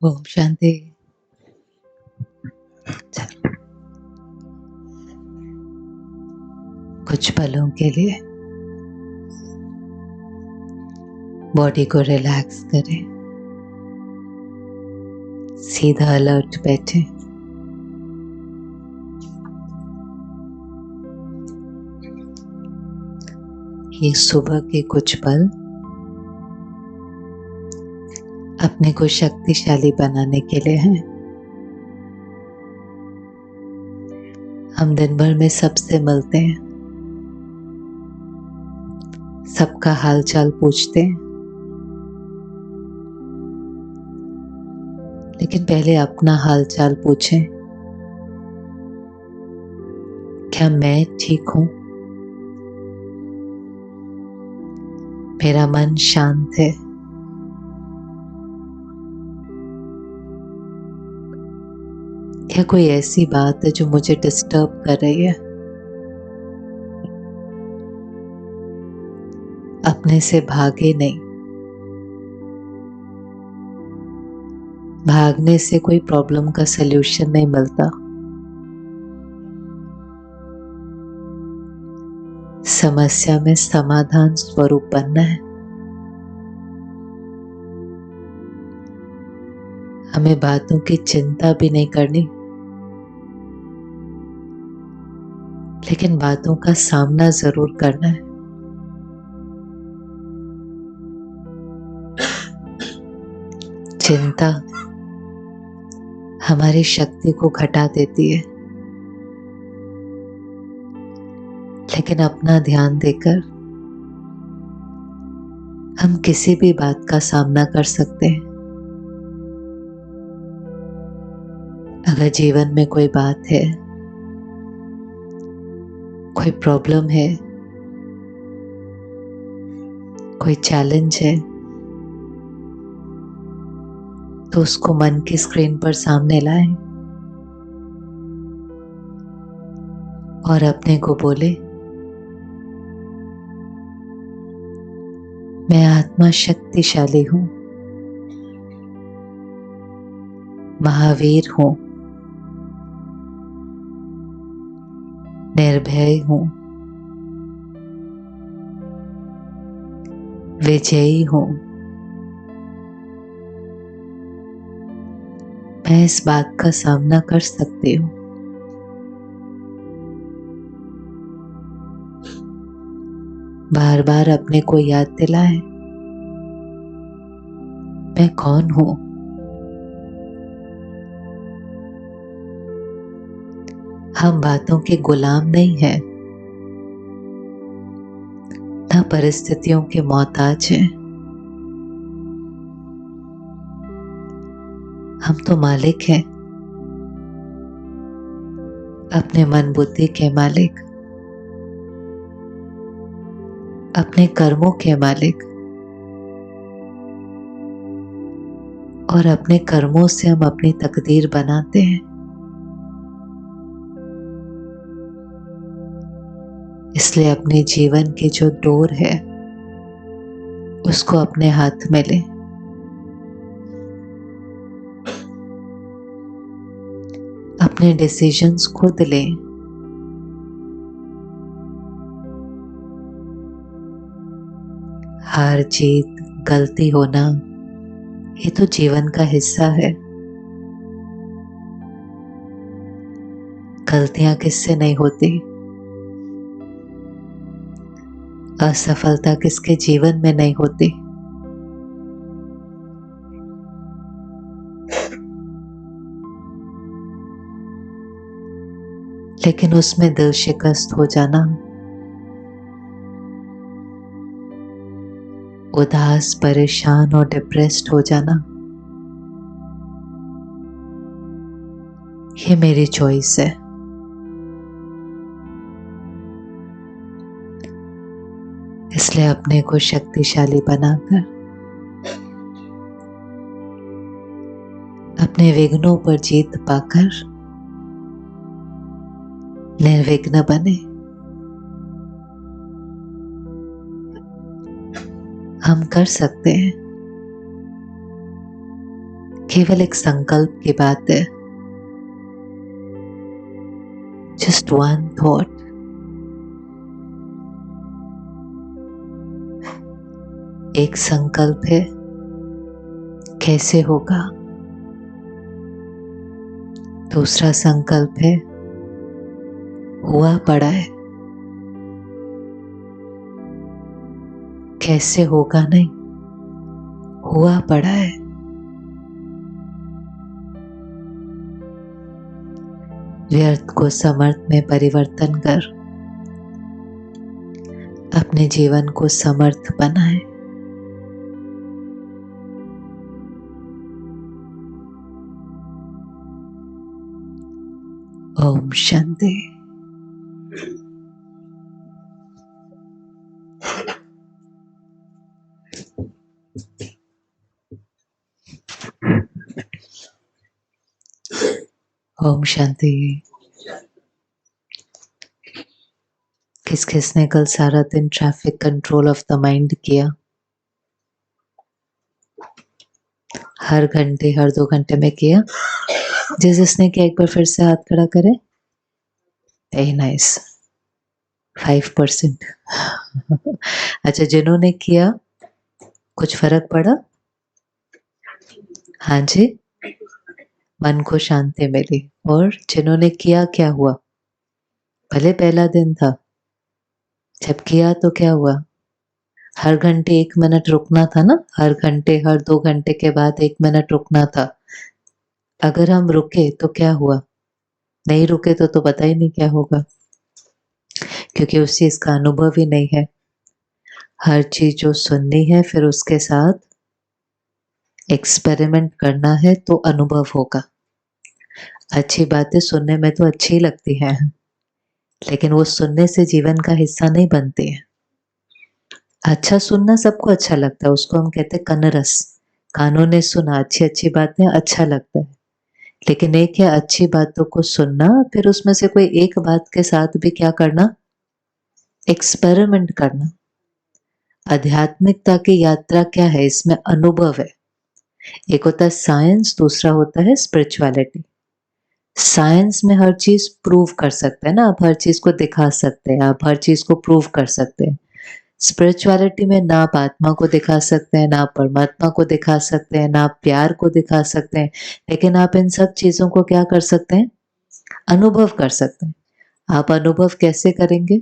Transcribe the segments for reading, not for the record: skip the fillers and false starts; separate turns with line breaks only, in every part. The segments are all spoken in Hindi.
ओम शांति। चलो, कुछ पलों के लिए बॉडी को रिलैक्स करें, सीधा अलर्ट बैठे। ये सुबह के कुछ पल अपने को शक्तिशाली बनाने के लिए हैं। हम दिन भर में सबसे मिलते हैं, सबका हालचाल पूछते हैं, लेकिन पहले अपना हालचाल पूछें। क्या मैं ठीक हूं? मेरा मन शांत है? क्या कोई ऐसी बात है जो मुझे डिस्टर्ब कर रही है? अपने से भागे नहीं। भागने से कोई प्रॉब्लम का सलूशन नहीं मिलता। समस्या में समाधान स्वरूप बनना है। हमें बातों की चिंता भी नहीं करनी, लेकिन बातों का सामना जरूर करना है। चिंता हमारी शक्ति को घटा देती है, लेकिन अपना ध्यान देकर हम किसी भी बात का सामना कर सकते हैं। अगर जीवन में कोई बात है, कोई प्रॉब्लम है, कोई चैलेंज है, तो उसको मन की स्क्रीन पर सामने लाएं और अपने को बोले, मैं आत्मा शक्तिशाली हूं, महावीर हूं, निर्भय हूं, विजयी हूं। मैं इस बात का सामना कर सकती हूं। बार बार अपने को याद दिलाएं, मैं कौन हूं। हम बातों के गुलाम नहीं हैं, न परिस्थितियों के मोहताज हैं। हम तो मालिक हैं, अपने मन बुद्धि के मालिक, अपने कर्मों के मालिक, और अपने कर्मों से हम अपनी तकदीर बनाते हैं। इसलिए अपने जीवन की जो डोर है उसको अपने हाथ में लें। अपने डिसीजंस खुद लें। हार जीत, गलती होना, ये तो जीवन का हिस्सा है। गलतियां किससे नहीं होती? असफलता किसके जीवन में नहीं होती? लेकिन उसमें दिल शिकस्त हो जाना, उदास, परेशान और डिप्रेस्ड हो जाना, ये मेरी चॉइस है। इसलिए अपने को शक्तिशाली बनाकर अपने विघ्नों पर जीत पाकर निर्विघ्न बने। हम कर सकते हैं, केवल एक संकल्प की बात है, जस्ट वन थॉट। एक संकल्प है, कैसे होगा। दूसरा संकल्प है, हुआ पड़ा है, कैसे होगा नहीं, हुआ पड़ा है। व्यर्थ को समर्थ में परिवर्तन कर अपने जीवन को समर्थ बनाए। ओम शांति। ओम शांति। किस किसने कल सारा दिन traffic control of the mind किया? हर घंटे, हर 2 घंटे में किया? जिसने किया एक बार फिर से हाथ खड़ा करे। Very nice, 5%। अच्छा, जिन्होंने किया कुछ फर्क पड़ा? हाँ जी, मन को शांति मिली। और जिन्होंने किया क्या हुआ? भले पहला दिन था, जब किया तो क्या हुआ? हर घंटे 1 मिनट रुकना था ना, हर घंटे, हर 2 घंटे के बाद 1 मिनट रुकना था। अगर हम रुके तो क्या हुआ? नहीं रुके तो पता ही नहीं क्या होगा, क्योंकि उस चीज का अनुभव ही नहीं है। हर चीज जो सुननी है, फिर उसके साथ एक्सपेरिमेंट करना है तो अनुभव होगा। अच्छी बातें सुनने में तो अच्छी लगती हैं, लेकिन वो सुनने से जीवन का हिस्सा नहीं बनती है। अच्छा सुनना सबको अच्छा लगता है, उसको हम कहते हैं कनरस। कानों ने सुना अच्छी अच्छी बातें, अच्छा लगता है। लेकिन एक है अच्छी बातों को सुनना, फिर उसमें से कोई एक बात के साथ भी क्या करना? एक्सपेरिमेंट करना। आध्यात्मिकता की यात्रा क्या है? इसमें अनुभव है। एक होता है साइंस, दूसरा होता है स्पिरिचुअलिटी। साइंस में हर चीज प्रूव कर सकते हैं ना, आप हर चीज को दिखा सकते हैं, आप हर चीज को प्रूव कर सकते हैं। स्पिरिचुअलिटी में ना आप आत्मा को दिखा सकते हैं, ना आप परमात्मा को दिखा सकते हैं, ना आप प्यार को दिखा सकते हैं, लेकिन आप इन सब चीजों को क्या कर सकते हैं? अनुभव कर सकते हैं। आप अनुभव कैसे करेंगे?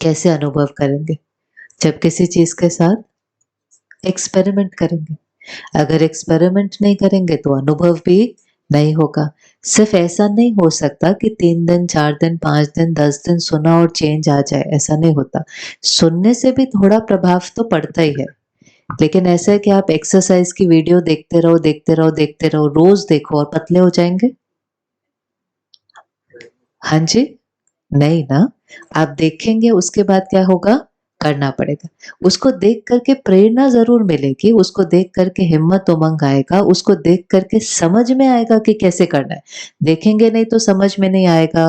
कैसे अनुभव करेंगे? जब किसी चीज के साथ एक्सपेरिमेंट करेंगे। अगर एक्सपेरिमेंट नहीं करेंगे तो अनुभव भी नहीं होगा। सिर्फ ऐसा नहीं हो सकता कि 3 दिन, 4 दिन, 5 दिन, 10 दिन सुना और चेंज आ जाए, ऐसा नहीं होता। सुनने से भी थोड़ा प्रभाव तो पड़ता ही है, लेकिन ऐसा है कि आप एक्सरसाइज की वीडियो देखते रहो, देखते रहो, देखते रहो, रोज देखो और पतले हो जाएंगे? हाँ जी, नहीं ना। आप देखेंगे, उसके बाद क्या होगा? करना पड़ेगा। उसको देख करके प्रेरणा जरूर मिलेगी, उसको देख करके हिम्मत उमंग आएगा, उसको देख करके समझ में आएगा कि कैसे करना है। देखेंगे नहीं तो समझ में नहीं आएगा,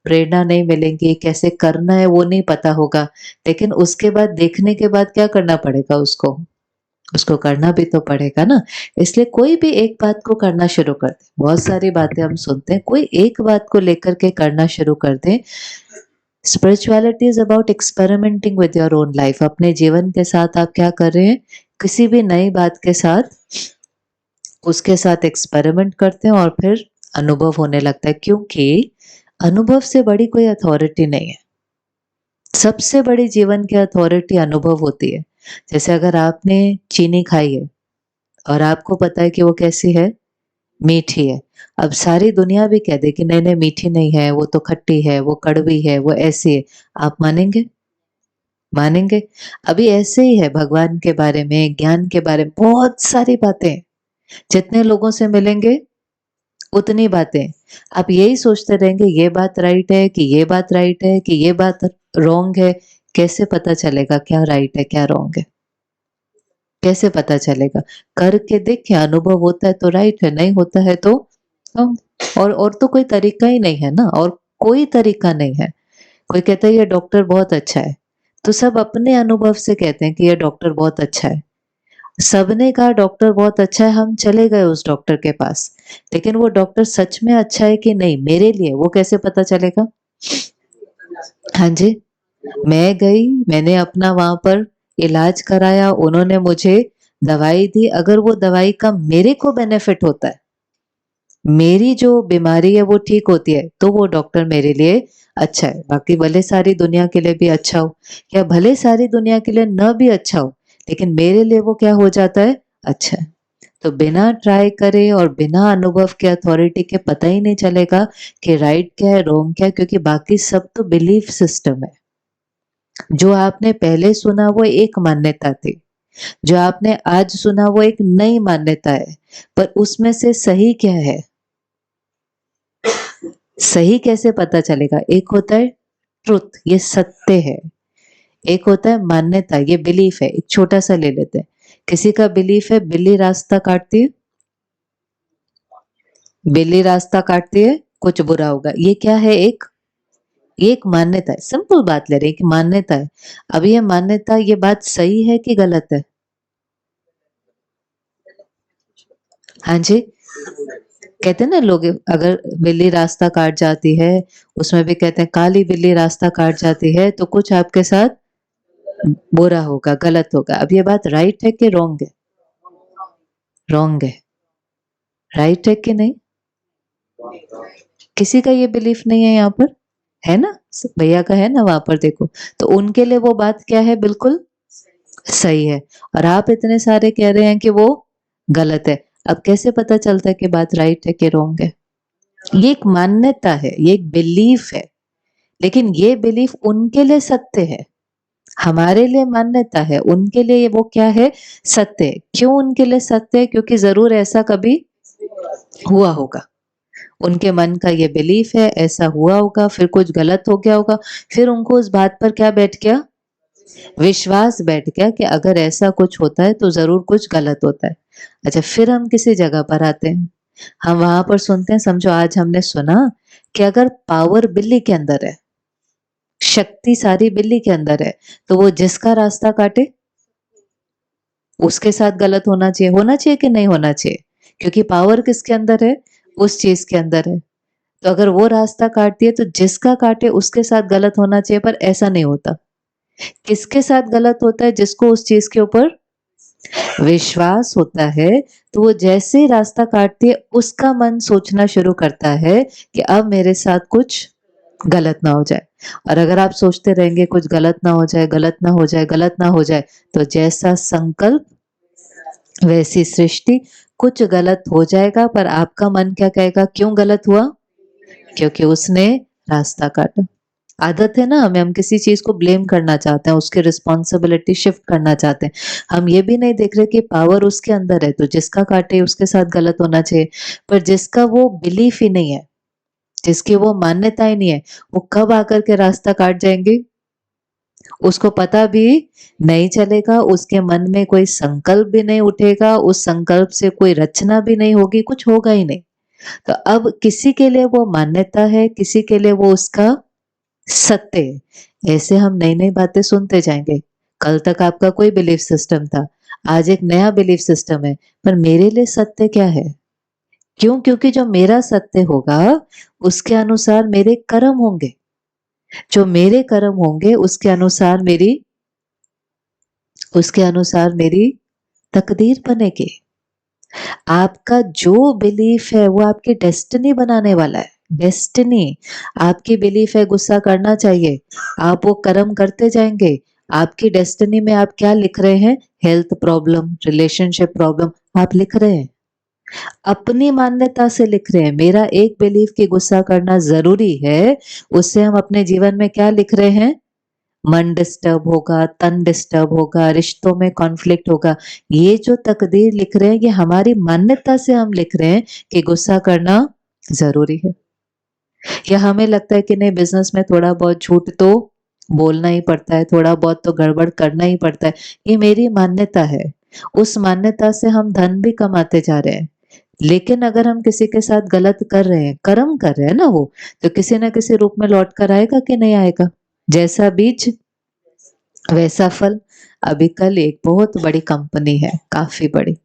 प्रेरणा नहीं मिलेंगी, कैसे करना है वो नहीं पता होगा। लेकिन उसके बाद, देखने के बाद क्या करना पड़ेगा उसको? उसको करना भी तो पड़ेगा ना। इसलिए कोई भी एक बात को करना शुरू कर दे। बहुत सारी बातें हम सुनते हैं, कोई एक बात को लेकर के करना शुरू कर दे। Spirituality is about experimenting with your own life. अपने जीवन के साथ आप क्या कर रहे हैं? किसी भी नई बात के साथ उसके साथ एक्सपेरिमेंट करते हैं और फिर अनुभव होने लगता है, क्योंकि अनुभव से बड़ी कोई अथॉरिटी नहीं है। सबसे बड़ी जीवन की अथॉरिटी अनुभव होती है। जैसे अगर आपने चीनी खाई है और आपको पता है कि वो कैसी है? मीठी है। अब सारी दुनिया भी कह दे कि नहीं नहीं मीठी नहीं है, वो तो खट्टी है, वो कड़वी है, वो ऐसी है, आप मानेंगे? मानेंगे? अभी ऐसे ही है भगवान के बारे में, ज्ञान के बारे में बहुत सारी बातें। जितने लोगों से मिलेंगे उतनी बातें। आप यही सोचते रहेंगे ये बात राइट है कि ये बात राइट है कि ये बात रॉन्ग है। कैसे पता चलेगा क्या राइट है क्या रॉन्ग है? कैसे पता चलेगा? करके देखिए, अनुभव होता है तो राइट है, नहीं होता है तो रॉन्ग। और तो कोई तरीका ही नहीं है ना, और कोई तरीका नहीं है। कोई कहता है ये डॉक्टर बहुत अच्छा है, तो सब अपने अनुभव से कहते हैं कि ये डॉक्टर बहुत अच्छा है। सबने कहा डॉक्टर बहुत अच्छा है, हम चले गए उस डॉक्टर के पास। लेकिन वो डॉक्टर सच में अच्छा है कि नहीं मेरे लिए, वो कैसे पता चलेगा? हाँ जी, मैं गई, मैंने अपना वहाँ पर इलाज कराया, उन्होंने मुझे दवाई दी, अगर वो दवाई का मेरे को बेनिफिट होता है, मेरी जो बीमारी है वो ठीक होती है, तो वो डॉक्टर मेरे लिए अच्छा है। बाकी भले सारी दुनिया के लिए भी अच्छा हो, या भले सारी दुनिया के लिए ना भी अच्छा हो, लेकिन मेरे लिए वो क्या हो जाता है? अच्छा है। तो बिना ट्राई करे और बिना अनुभव के, अथॉरिटी के पता ही नहीं चलेगा कि राइट क्या है, रॉन्ग क्या है, क्योंकि बाकी सब तो बिलीफ सिस्टम है। जो आपने पहले सुना वो एक मान्यता थी, जो आपने आज सुना वो एक नई मान्यता है, पर उसमें से सही क्या है? सही कैसे पता चलेगा? एक होता है ट्रुथ, ये सत्य है, एक होता है मान्यता, ये बिलीफ है। एक छोटा सा ले लेते हैं, किसी का बिलीफ है बिल्ली रास्ता काटती है, बिल्ली रास्ता काटती है कुछ बुरा होगा, ये क्या है? एक मान्यता है। सिंपल बात ले रहे हैं कि मान्यता है। अब ये मान्यता, ये बात सही है कि गलत है? हाँ जी, कहते हैं ना लोग, अगर बिल्ली रास्ता काट जाती है, उसमें भी कहते हैं काली बिल्ली रास्ता काट जाती है तो कुछ आपके साथ बुरा होगा, गलत होगा। अब ये बात राइट है कि रॉन्ग है? रॉन्ग है। राइट है कि नहीं? किसी का ये बिलीफ नहीं है यहाँ पर, है ना? भैया का है ना वहां पर, देखो। तो उनके लिए वो बात क्या है? बिल्कुल सही है। और आप इतने सारे कह रहे हैं कि वो गलत है। अब कैसे पता चलता है कि बात राइट है कि रॉन्ग है? ये एक मान्यता है, ये एक बिलीफ है, लेकिन ये बिलीफ उनके लिए सत्य है, हमारे लिए मान्यता है, उनके लिए वो क्या है? सत्य है। क्यों उनके लिए सत्य है? क्योंकि जरूर ऐसा कभी हुआ होगा, उनके मन का ये बिलीफ है, ऐसा हुआ होगा, फिर कुछ गलत हो गया होगा, फिर उनको उस बात पर क्या बैठ गया? विश्वास बैठ गया कि अगर ऐसा कुछ होता है तो जरूर कुछ गलत होता है। अच्छा, फिर हम किसी जगह पर आते हैं, हम वहां पर सुनते हैं, समझो आज हमने सुना कि अगर पावर बिल्ली के अंदर है, शक्ति सारी बिल्ली के अंदर है, तो वो जिसका रास्ता काटे उसके साथ गलत होना चाहिए कि नहीं होना चाहिए? क्योंकि पावर किसके अंदर है? उस चीज के अंदर है। तो अगर वो रास्ता काटती है तो जिसका काटे उसके साथ गलत होना चाहिए, पर ऐसा नहीं होता। किसके साथ गलत होता है? जिसको उस चीज के ऊपर विश्वास होता है, तो वो जैसे ही रास्ता काटती है उसका मन सोचना शुरू करता है कि अब मेरे साथ कुछ गलत ना हो जाए। और अगर आप सोचते रहेंगे कुछ गलत ना हो जाए, गलत ना हो जाए, गलत ना हो जाए, तो जैसा संकल्प वैसी सृष्टि, कुछ गलत हो जाएगा, पर आपका मन क्या कहेगा? क्यों गलत हुआ? क्योंकि उसने रास्ता काटा। आदत है ना हमें, हम किसी चीज को ब्लेम करना चाहते हैं, उसकी रिस्पॉन्सिबिलिटी शिफ्ट करना चाहते हैं। हम ये भी नहीं देख रहे कि पावर उसके अंदर है, तो जिसका काटे उसके साथ गलत होना चाहिए। पर जिसका वो बिलीफ ही नहीं है, जिसकी वो मान्यता ही नहीं है, वो कब आकर के रास्ता काट जाएंगे उसको पता भी नहीं चलेगा, उसके मन में कोई संकल्प भी नहीं उठेगा, उस संकल्प से कोई रचना भी नहीं होगी, कुछ होगा ही नहीं। तो अब किसी के लिए वो मान्यता है, किसी के लिए वो उसका सत्य है। ऐसे हम नई नई बातें सुनते जाएंगे। कल तक आपका कोई बिलीफ सिस्टम था, आज एक नया बिलीफ सिस्टम है, पर मेरे लिए सत्य क्या है? क्यों? क्योंकि जो मेरा सत्य होगा उसके अनुसार मेरे कर्म होंगे, जो मेरे कर्म होंगे उसके अनुसार मेरी तकदीर बनेगी। आपका जो बिलीफ है वो आपकी डेस्टिनी बनाने वाला है। डेस्टिनी, आपकी बिलीफ है गुस्सा करना चाहिए, आप वो कर्म करते जाएंगे। आपकी डेस्टिनी में आप क्या लिख रहे हैं? हेल्थ प्रॉब्लम, रिलेशनशिप प्रॉब्लम, आप लिख रहे हैं, अपनी मान्यता से लिख रहे हैं। मेरा एक बिलीफ की गुस्सा करना जरूरी है, उससे हम अपने जीवन में क्या लिख रहे हैं? मन डिस्टर्ब होगा, तन डिस्टर्ब होगा, रिश्तों में कॉन्फ्लिक्ट होगा। ये जो तकदीर लिख रहे हैं, ये हमारी मान्यता से हम लिख रहे हैं कि गुस्सा करना जरूरी है। या हमें लगता है कि नहीं, बिजनेस में थोड़ा बहुत झूठ तो बोलना ही पड़ता है, थोड़ा बहुत तो गड़बड़ करना ही पड़ता है। ये मेरी मान्यता है, उस मान्यता से हम धन भी कमाते जा रहे हैं। लेकिन अगर हम किसी के साथ गलत कर रहे हैं, कर्म कर रहे हैं ना, वो तो किसी ना किसी रूप में लौट कर आएगा कि नहीं आएगा? जैसा बीज वैसा फल अभी कल एक बहुत बड़ी कंपनी है, काफ़ी बड़ी।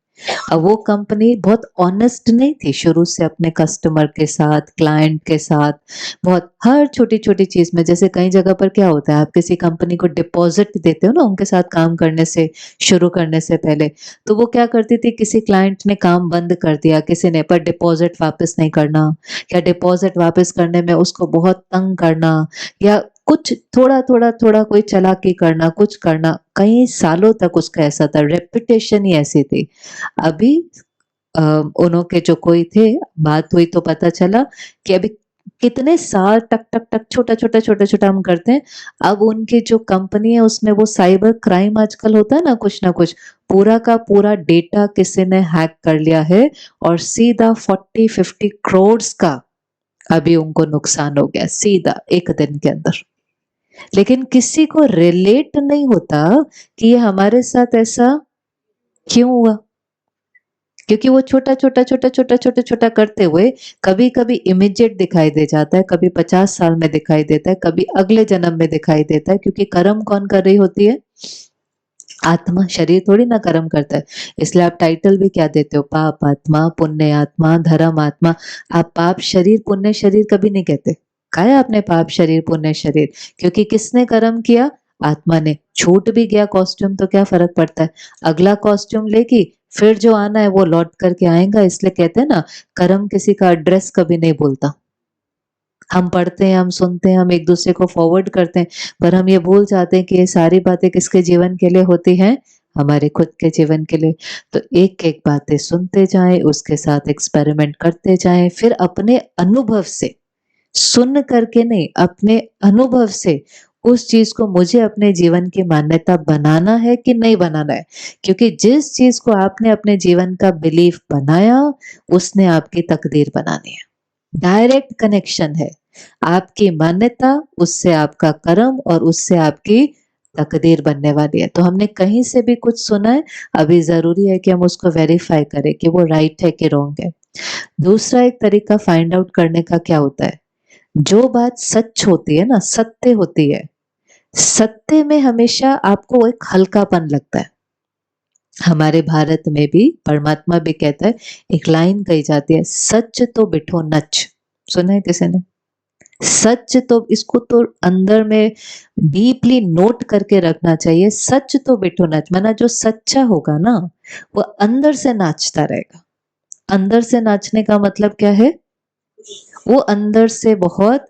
अब वो कंपनी बहुत ऑनेस्ट नहीं थी शुरू से अपने कस्टमर के साथ, क्लाइंट के साथ, बहुत हर छोटी-छोटी चीज़ में जैसे कई जगह पर क्या होता है, आप किसी कंपनी को डिपॉज़िट देते हो ना उनके साथ काम करने से शुरू करने से पहले, तो वो क्या करती थी किसी क्लाइंट ने काम बंद कर दिया, किसी ने पर डिपॉज़िट वापस नहीं करना या डिपॉज़िट वापस करने में उसको बहुत तंग करना या कुछ थोड़ा कोई चालाकी करना, कुछ करना, कई सालों तक उसका ऐसा था, रेपुटेशन ही ऐसी थी। अभी अ, उन्हों के जो कोई थे, बात हुई तो पता चला कि अभी कितने साल टक छोटा-छोटा हम करते हैं। अब उनकी जो कंपनी है उसमें वो साइबर क्राइम आजकल होता है ना कुछ न कुछ, पूरा का पूरा डेटा किसी ने हैक कर लिया है और सीधा 40-50 करोड़ का अभी उनको नुकसान हो गया, सीधा 1 दिन के अंदर। लेकिन किसी को रिलेट नहीं होता कि ये हमारे साथ ऐसा क्यों हुआ? क्योंकि वो छोटा-छोटा करते हुए कभी-कभी इमीडिएट दिखाई दे जाता है, कभी 50 साल में दिखाई देता है, कभी अगले जन्म में दिखाई देता है क्योंकि कर्म कौन कर रही होती है? आत्मा, शरीर थोड़ी ना कर्म करता है। इसलिए आप टाइटल भी क्या देते हो? पाप आत्मा, पुण्य आत्मा, धर्म आत्मा। आप पाप शरीर, पुण्य शरीर कभी नहीं कहते। कहा है आपने पाप शरीर, पुण्य शरीर? क्योंकि किसने कर्म किया? आत्मा ने। छूट भी गया कॉस्ट्यूम तो क्या फ़र्क पड़ता है? अगला कॉस्ट्यूम लेगी, फिर जो आना है वो लौट करके आएगा। इसलिए कहते हैं ना, कर्म किसी का एड्रेस कभी नहीं बोलता। हम पढ़ते हैं, हम सुनते हैं, हम एक-दूसरे को फॉरवर्ड करते हैं, पर हम ये भूल जाते हैं कि ये सारी बातें किसके जीवन के लिए होती हैं? हमारे खुद के जीवन के लिए। तो एक-एक बातें सुनते जाएँ, उसके साथ एक्सपेरिमेंट करते जाएँ, फिर अपने अनुभव से, सुन करके नहीं, अपने अनुभव से उस चीज़ को मुझे अपने जीवन की मान्यता बनाना है कि नहीं बनाना है। क्योंकि जिस चीज़ को आपने अपने जीवन का बिलीफ बनाया, उसने आपकी तकदीर बनानी है। डायरेक्ट कनेक्शन है। आपकी मान्यता, उससे आपका कर्म और उससे आपकी तकदीर बनने वाली है। तो हमने कहीं से भी कुछ सुना है, अभी ज़रूरी है कि हम उसको वेरीफ़ाई करें कि वो राइट है कि रॉन्ग है। दूसरा एक तरीका फाइंड आउट करने का क्या होता है, जो बात सच होती है ना, सत्य होती है, सत्य में हमेशा आपको एक हल्कापन लगता है। हमारे भारत में भी परमात्मा भी कहता है, एक लाइन कही जाती है, "सच तो बिठो नच।" सुना है किसी ने? सच तो इसको तो अंदर में डीपली नोट करके रखना चाहिए। सच तो बिठो नच, माना जो सच्चा होगा ना, वो अंदर से नाचता रहेगा। अंदर से नाचने का मतलब क्या है? वो अंदर से बहुत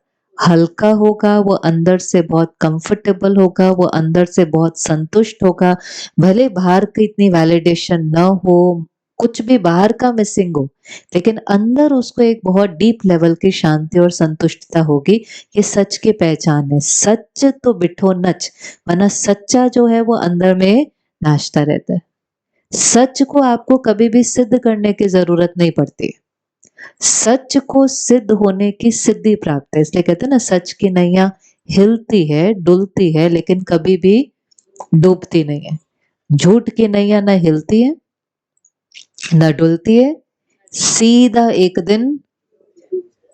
हल्का होगा, वो अंदर से बहुत कंफर्टेबल होगा, वो अंदर से बहुत संतुष्ट होगा। भले बाहर की इतनी वैलिडेशन ना हो, कुछ भी बाहर का मिसिंग हो, लेकिन अंदर उसको एक बहुत डीप लेवल की शांति और संतुष्टता होगी। ये सच की पहचान है। सच तो बिठो नच, वरना सच्चा जो है वो अंदर में नाचता रहता है। सच को आपको कभी भी सिद्ध करने की ज़रूरत नहीं पड़ती। सच को सिद्ध होने की सिद्धि प्राप्त है। इसलिए कहते हैं ना, सच की नैया हिलती है, डुलती है, लेकिन कभी भी डूबती नहीं है। झूठ की नैया ना हिलती है, ना डुलती है, सीधा एक दिन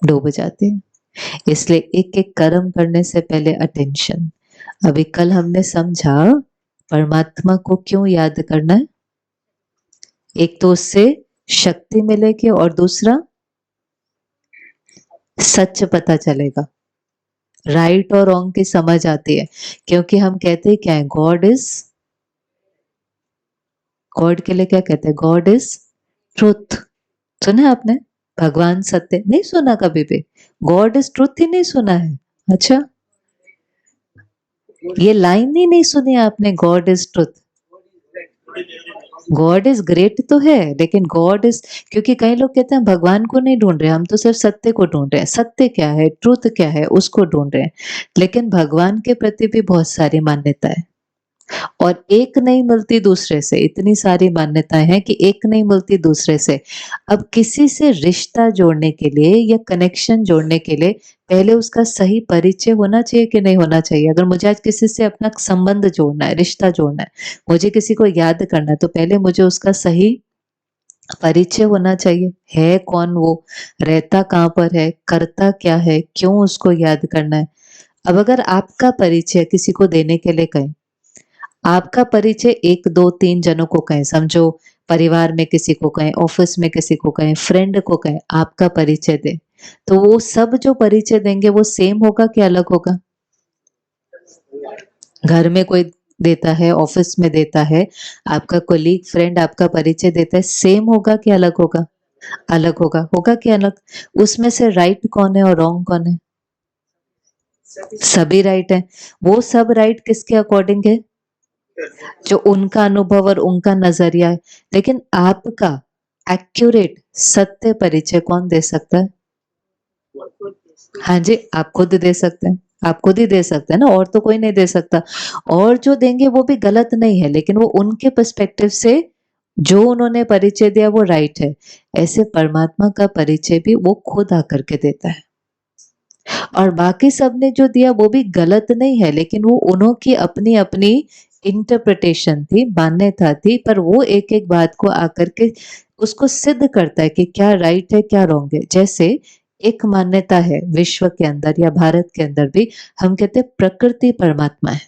डूब जाती है। इसलिए एक-एक कर्म करने से पहले अटेंशन। अभी कल हमने समझा परमात्मा को क्यों याद करना है? एक तो उससे शक्ति मिलेगी और दूसरा सच पता चलेगा। राइट और रॉन्ग की समझ आती है, क्योंकि हम कहते हैं क्या है, गॉड के लिए क्या कहते हैं, गॉड इज ट्रुथ। सुना है आपने? भगवान सत्य नहीं सुना कभी भी? गॉड इज ट्रुथ ही नहीं सुना है? अच्छा, ये लाइन ही नहीं सुनी आपने, God is truth. God is great तो है, लेकिन गॉड इज, क्योंकि कई लोग कहते हैं भगवान को नहीं ढूंढ रहे, हम तो सिर्फ सत्य को ढूंढ रहे हैं। सत्य क्या है, ट्रुथ क्या है, उसको ढूंढ रहे हैं। लेकिन भगवान के प्रति भी बहुत सारी मान्यता है और एक नहीं मिलती दूसरे से। इतनी सारी मान्यताएं हैं कि एक नहीं मिलती दूसरे से। अब किसी से रिश्ता जोड़ने के लिए या कनेक्शन जोड़ने के लिए पहले उसका सही परिचय होना चाहिए कि नहीं होना चाहिए? अगर मुझे आज किसी से अपना संबंध जोड़ना है, रिश्ता जोड़ना है, मुझे किसी को याद करना है, तो पहले मुझे उसका सही परिचय होना चाहिए। है कौन वो? रहता कहाँ पर है? करता क्या है? क्यों उसको याद करना है? अब अगर आपका परिचय किसी को देने के लिए कहें, आपका परिचय 1, 2, 3 जनों को कहें, समझो परिवार में किसी को कहें, ऑफिस में किसी को कहें, फ्रेंड को कहें, आपका परिचय दें, तो वो सब जो परिचय देंगे वो सेम होगा कि अलग होगा? घर में कोई देता है, ऑफिस में देता है, आपका कोलीग फ्रेंड आपका परिचय देता है, सेम होगा कि अलग होगा? अलग होगा। होगा कि अलग? उसमें से राइट कौन है और रॉन्ग कौन है? सभी राइट है। वो सब राइट किसके अकॉर्डिंग है? जो उनका अनुभव और उनका नजरिया है। लेकिन आपका एक्यूरेट सत्य परिचय कौन दे सकता है? हाँ जी, आप खुद दे सकते हैं। आप खुद ही दे सकते हैं ना, और तो कोई नहीं दे सकता। और जो देंगे वो भी गलत नहीं है, लेकिन वो उनके पर्सपेक्टिव से जो उन्होंने परिचय दिया वो राइट है। ऐसे परमात्मा का परिचय भी वो खुद आकर के देता है। और बाकी सबने जो दिया वो भी गलत नहीं है, लेकिन वो उन्हों की अपनी अपनी इंटरप्रिटेशन थी, मान्यता थी, पर वो एक एक बात को आकर के उसको सिद्ध करता है कि क्या राइट है क्या रॉन्ग है। जैसे एक मान्यता है विश्व के अंदर या भारत के अंदर भी, हम कहते हैं प्रकृति परमात्मा है।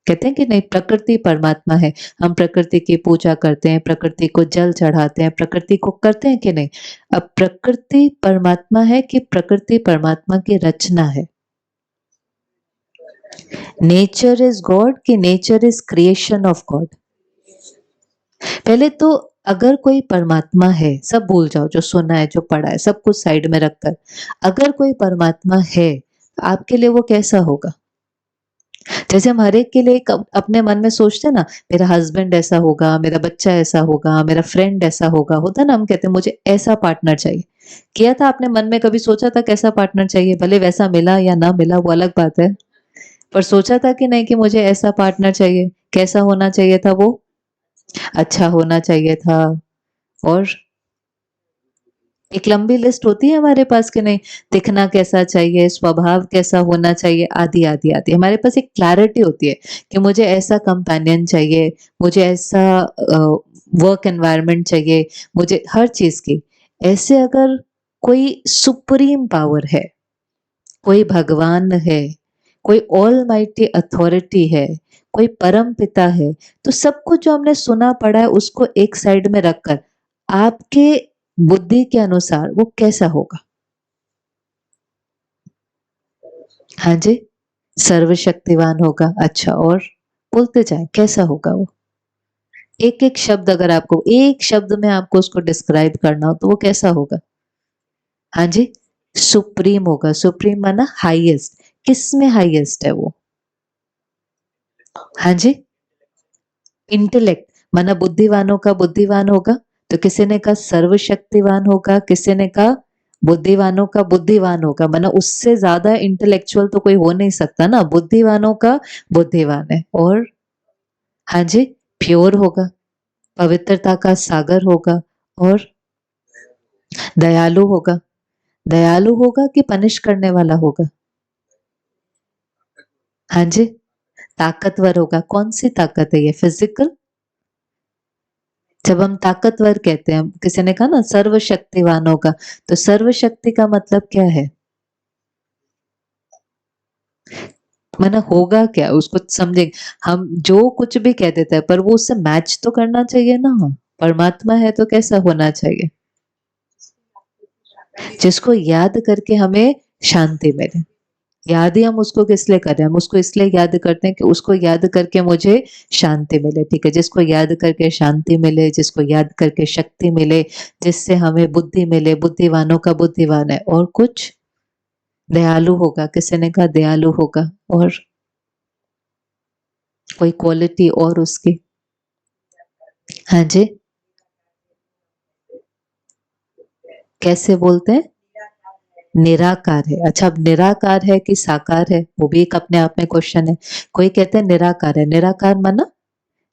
कहते हैं कि नहीं, प्रकृति परमात्मा है। हम प्रकृति की पूजा करते हैं, प्रकृति को जल चढ़ाते हैं, प्रकृति को करते हैं कि नहीं? अब प्रकृति परमात्मा है कि प्रकृति परमात्मा की रचना है? नेचर इज गॉड कि nature is creation of God? पहले तो अगर कोई परमात्मा है, सब भूल जाओ, जो सुना है जो पढ़ा है सब कुछ साइड में रखकर, अगर कोई परमात्मा है आपके लिए वो कैसा होगा? जैसे हम हर एक के लिए अपने मन में सोचते हैं ना, मेरा हस्बैंड ऐसा होगा, मेरा बच्चा ऐसा होगा, मेरा फ्रेंड ऐसा होगा, होता है ना, हम कहते हैं मुझे ऐसा पार्टनर चाहिए। किया था आपने मन में कभी, सोचा था कैसा पार्टनर चाहिए? भले वैसा मिला या ना मिला वो अलग बात है, पर सोचा था कि नहीं कि मुझे ऐसा पार्टनर चाहिए? कैसा होना चाहिए था वो? अच्छा होना चाहिए था। और एक लंबी लिस्ट होती है हमारे पास कि नहीं, दिखना कैसा चाहिए, स्वभाव कैसा होना चाहिए, आदि आदि आदि। हमारे पास एक क्लैरिटी होती है कि मुझे ऐसा कंपेनियन चाहिए, मुझे ऐसा वर्क एनवायरनमेंट चाहिए, मुझे हर चीज की। ऐसे अगर कोई सुप्रीम पावर है, कोई भगवान है, कोई ऑल माइटी अथॉरिटी है, कोई परम पिता है, तो सब कुछ जो हमने सुना पढ़ा है उसको एक साइड में रखकर आपके बुद्धि के अनुसार वो कैसा होगा? हाँ जी, सर्वशक्तिवान होगा। अच्छा, और बोलते जाए कैसा होगा वो? एक एक शब्द, अगर आपको एक शब्द में आपको उसको डिस्क्राइब करना हो तो वो कैसा होगा? हाँ जी, सुप्रीम होगा। सुप्रीम माना हाईएस्ट। किस में हाईएस्ट है वो? हाँ जी, इंटेलेक्ट माना बुद्धिवानों का बुद्धिवान होगा। तो किसी ने कहा सर्वशक्तिवान होगा, किसी ने कहा बुद्धिवानों का बुद्धिवान होगा, माना उससे ज्यादा इंटेलेक्चुअल तो कोई हो नहीं सकता ना, बुद्धिवानों का बुद्धिवान है। और हाँ जी, प्योर होगा, पवित्रता का सागर होगा। और दयालु होगा। दयालु होगा कि पनिश करने वाला होगा? हाँ जी, ताकतवर होगा। कौन सी ताकत है ये? फिजिकल? जब हम ताकतवर कहते हैं, किसी ने कहा ना सर्वशक्तिवान होगा, तो सर्वशक्ति का मतलब क्या है? माना होगा क्या उसको समझेंगे। हम जो कुछ भी कह देते हैं पर वो उससे मैच तो करना चाहिए ना। परमात्मा है तो कैसा होना चाहिए? जिसको याद करके हमें शांति मिले। याद ही हम उसको किस लिए कर रहे हैं? हम उसको इसलिए याद करते हैं कि उसको याद करके मुझे शांति मिले। ठीक है, जिसको याद करके शांति मिले, जिसको याद करके शक्ति मिले, जिससे हमें बुद्धि मिले, बुद्धिवानों का बुद्धिवान है। और कुछ? दयालु होगा, किसी ने कहा दयालु होगा। और कोई क्वालिटी और उसकी? हाँ जी, कैसे बोलते हैं? निराकार है। अच्छा, अब निराकार है कि साकार है वो भी एक अपने आप में क्वेश्चन है। कोई कहते हैं निराकार है। निराकार माना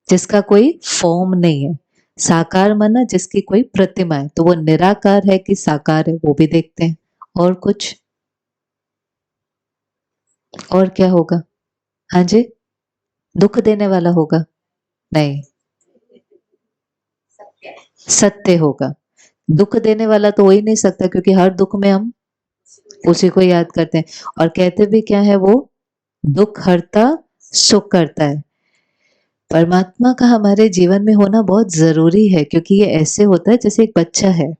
जिसका कोई फॉर्म नहीं है। साकार माना जिसकी कोई प्रतिमा है। तो वो निराकार है कि साकार है वो भी देखते हैं। और कुछ? और क्या होगा? हाँ जी, दुख देने वाला होगा? नहीं, सत्य होगा। दुख देने वाला तो हो ही नहीं सकता, क्योंकि हर दुख में हम उसी को याद करते हैं। और कहते भी क्या है वो? दुख हरता सुख करता है। परमात्मा का हमारे जीवन में होना बहुत ज़रूरी है क्योंकि ये ऐसे होता है जैसे एक बच्चा है।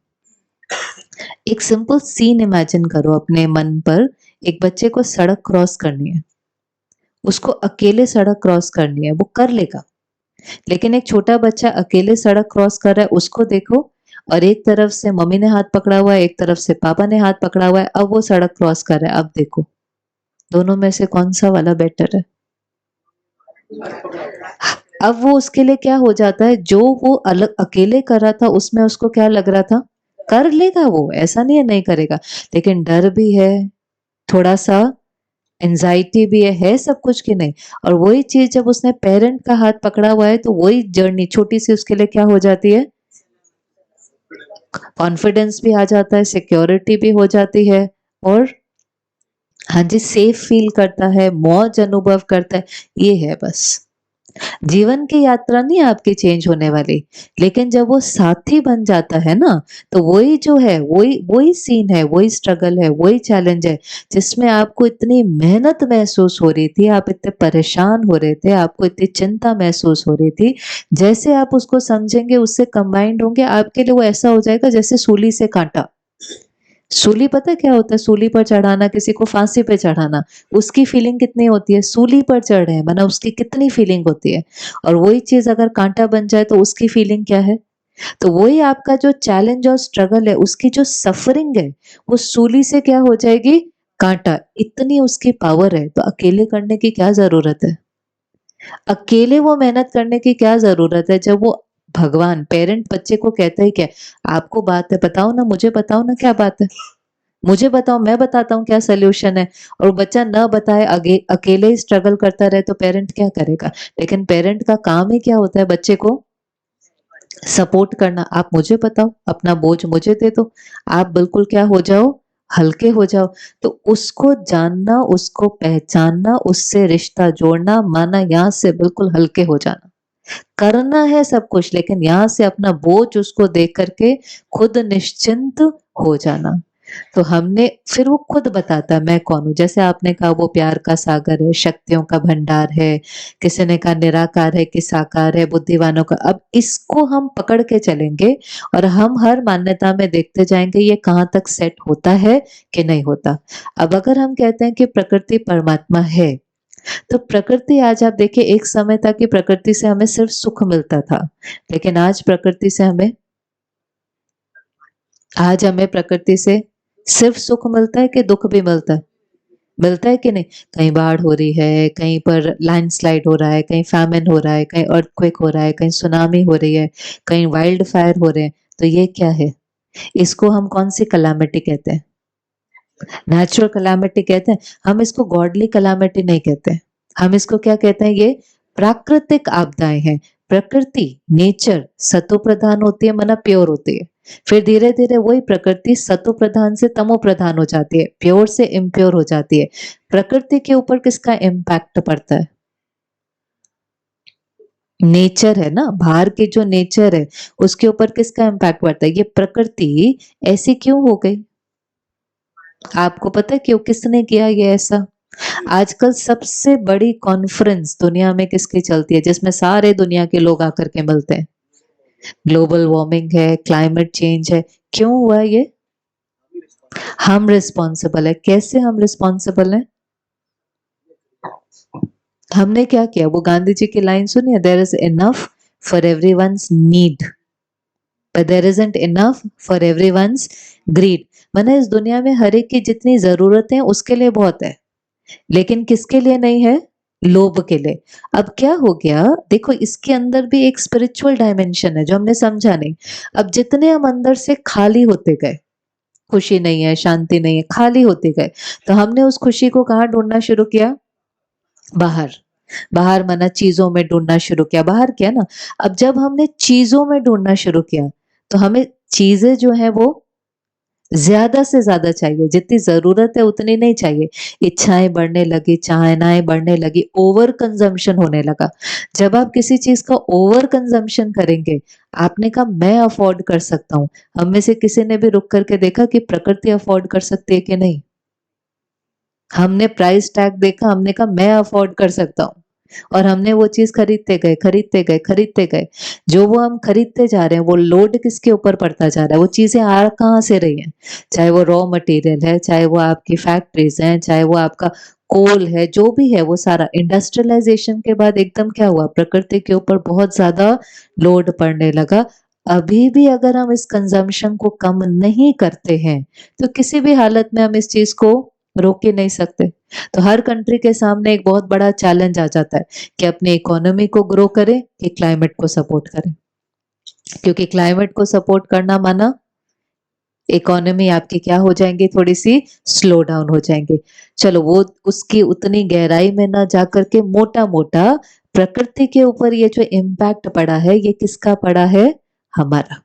एक सिंपल सीन इमेजिन करो अपने मन पर, एक बच्चे को सड़क क्रॉस करनी है, उसको अकेले सड़क क्रॉस करनी है, वो कर लेगा। लेकिन एक छोटा बच्चा अकेले सड़क क्रॉस कर रहा है, उसको देखो और एक तरफ से मम्मी ने हाथ पकड़ा हुआ है, एक तरफ से पापा ने हाथ पकड़ा हुआ है, अब वो सड़क क्रॉस कर रहा है, अब देखो, दोनों में से कौन-सा वाला बेटर है? अब वो उसके लिए क्या हो जाता है, जो वो अलग अकेले कर रहा था, उसमें उसको क्या लग रहा था? कर लेगा वो, ऐसा नहीं है नहीं करेगा, लेकिन डर भी है, थोड़ा-सा एंग्ज़ायटी भी है सब कुछ कि नहीं? और वही चीज़ जब उसने पेरेंट का हाथ पकड़ा हुआ है, तो वही जर्नी छोटी-सी उसके लिए क्या हो जाती है? कॉन्फिडेंस भी आ जाता है, सिक्योरिटी भी हो जाती है और हाँ जी, सेफ फ़ील करता है, मौज अनुभव करता है, ये है बस। जीवन की यात्रा नहीं आपकी चेंज होने वाली, लेकिन जब वो साथी बन जाता है ना, तो वही जो है, वही वही सीन है, वही स्ट्रगल है, वही चैलेंज है, जिसमें आपको इतनी मेहनत महसूस हो रही थी, आप इतने परेशान हो रहे थे, आपको इतनी चिंता महसूस हो रही थी। जैसे आप उसको समझेंगे, उससे कंबाइंड होंगे, आपके लिए वो ऐसा हो जाएगा जैसे सूली से काँटा। सूली पता है क्या होता है? सूली पर चढ़ाना, किसी को फांसी पे चढ़ाना, उसकी फीलिंग कितनी होती है? सूली पर चढ़ रहे हैं, मतलब उसकी कितनी फीलिंग होती है और वही चीज़ अगर काँटा बन जाए तो उसकी फीलिंग क्या है? तो वही आपका जो चैलेंज और स्ट्रगल है, उसकी जो सफरिंग है, वो सूली से क्या हो जाएगी? काँटा। इतनी उसकी पावर है, तो अकेले करने की क्या ज़रूरत है? अकेले वो मेहनत करने की क्या ज़रूरत है जब वो भगवान, पेरेंट बच्चे को कहता ही क्या है, आपको बात है बताओ ना, मुझे बताओ ना क्या बात है? मुझे बताओ, मैं बताता हूँ क्या सॉल्यूशन है और बच्चा ना बताए अकेले ही स्ट्रगल करता रहे तो पेरेंट क्या करेगा? लेकिन पेरेंट का काम ही क्या होता है बच्चे को सपोर्ट करना। आप मुझे बताओ, अपना बोझ मुझे दे दो। आप बिल्कुल क्या हो जाओ, हल्के हो जाओ। तो उसको जानना, उसको पहचानना, उससे रिश्ता जोड़ना, माना यहाँ से बिल्कुल हल्के हो जाना। करना है सब कुछ लेकिन यहाँ से अपना बोझ उसको दे कर के खुद निश्चिंत हो जाना। तो हमने फिर वो खुद बताता है मैं कौन हूँ। जैसे आपने कहा वो प्यार का सागर है, शक्तियों का भंडार है, किसी ने कहा निराकार है कि साकार है, बुद्धिमानों का। अब इसको हम पकड़ के चलेंगे और हम हर मान्यता में देखते जाएँगे ये कहाँ तक सेट होता है कि नहीं होता। अब अगर हम कहते हैं कि प्रकृति परमात्मा है, तो प्रकृति आज आप देखिए एक समय था कि प्रकृति से हमें सिर्फ सुख मिलता था, लेकिन आज हमें प्रकृति से सिर्फ सुख मिलता है कि दुःख भी मिलता है? मिलता है कि नहीं? कहीं बाढ़ हो रही है, कहीं पर लैंडस्लाइड हो रहा है, कहीं famine हो रहा है, कहीं अर्थक्वेक हो रहा है, कहीं सुनामी हो रही है, कहीं वाइल्ड फायर हो रहे हैं, तो ये क्या है? इसको हम कौन-सी कैलामिटी कहते हैं? नेचुरल कैलामिटी कहते हैं, हम इसको गॉडली कैलामिटी नहीं कहते। हम इसको क्या कहते हैं? ये प्राकृतिक आपदाएँ हैं। प्रकृति, नेचर सतो प्रधान होती है माना प्योर होती है। फिर धीरे-धीरे वही प्रकृति सतो प्रधान से तमो प्रधान हो जाती है, प्योर से इम्प्योर हो जाती है। प्रकृति के ऊपर किसका इम्पैक्ट पड़ता है? नेचर है ना, बाहर की जो नेचर है, उसके ऊपर किसका इम्पैक्ट पड़ता है? ये प्रकृति ऐसी क्यों हो गई? आपको पता है क्यों किसने किया ये ऐसा? आजकल सबसे बड़ी कॉन्फ्रेंस दुनिया में किसकी चलती है जिसमें सारे दुनिया के लोग आकर के मिलते हैं? ग्लोबल वार्मिंग है, क्लाइमेट चेंज है, क्यों हुआ ये? हम रिस्पॉन्सिबल है। कैसे हम रिस्पॉन्सिबल हैं? हमने क्या किया? वो गांधी जी की लाइन सुनी है, there is enough for everyone's need but there isn't enough for everyone's greed. माने इस दुनिया में हर एक की जितनी जरूरत है उसके लिए बहुत है, लेकिन किसके लिए नहीं है? लोभ के लिए। अब क्या हो गया? देखो इसके अंदर भी एक स्पिरिचुअल डायमेंशन है जो हमने समझा नहीं। अब जितने हम अंदर से खाली होते गए, खुशी नहीं है, शांति नहीं है, खाली होते गए, तो हमने उस खुशी को कहाँ ढूँढना शुरू किया? बाहर। बाहर माना चीज़ों में ढूँढना शुरू किया, बाहर किया ना। अब जब हमने चीज़ों में ढूँढना शुरू किया, तो हमें चीज़ें जो हैं वो ज़्यादा से ज़्यादा चाहिए, जितनी ज़रूरत है उतनी नहीं चाहिए। इच्छाएँ बढ़ने लगी, चाहनाएँ बढ़ने लगी, ओवर कंज़म्पशन होने लगा। जब आप किसी चीज़ का ओवर कंज़म्पशन करेंगे, आपने कहा मैं अफ़ोर्ड कर सकता हूँ। हम में से किसी ने भी रुक कर के देखा कि प्रकृति अफ़ोर्ड कर सकती है कि नहीं? हमने प्राइस टैग देखा, हमने कहा मैं अफ़ोर्ड कर सकता हूँ। और हमने वो चीज़ खरीदते गए, खरीदते गए, खरीदते गए। जो वो हम खरीदते जा रहे हैं, वो लोड किसके ऊपर पड़ता जा रहा है? वो चीज़ें आ कहाँ से रही हैं? चाहे वो रॉ मटेरियल है, चाहे वो आपकी फैक्ट्रीज़ हैं, चाहे वो आपका कोल है, जो भी है वो सारा इंडस्ट्रियलाइज़ेशन के बाद एकदम क्या हुआ? प्रकृति के ऊपर बहुत ज़्यादा लोड पड़ने लगा। अभी भी अगर हम इस कंज़म्पशन को कम नहीं करते हैं, तो किसी भी हालत में हम इस चीज़ को रोक ही नहीं सकते। तो हर कंट्री के सामने एक बहुत बड़ा चैलेंज आ जाता है कि अपनी इकोनॉमी को ग्रो करें कि क्लाइमेट को सपोर्ट करें। क्योंकि क्लाइमेट को सपोर्ट करना माना इकोनॉमी आपकी क्या हो जाएँगी, थोड़ी-सी स्लो डाउन हो जाएँगी। चलो वो उसकी उतनी गहराई में ना जाकर के मोटा-मोटा प्रकृति के ऊपर ये जो इम्पैक्ट पड़ा है, ये किसका पड़ा है? हमारा।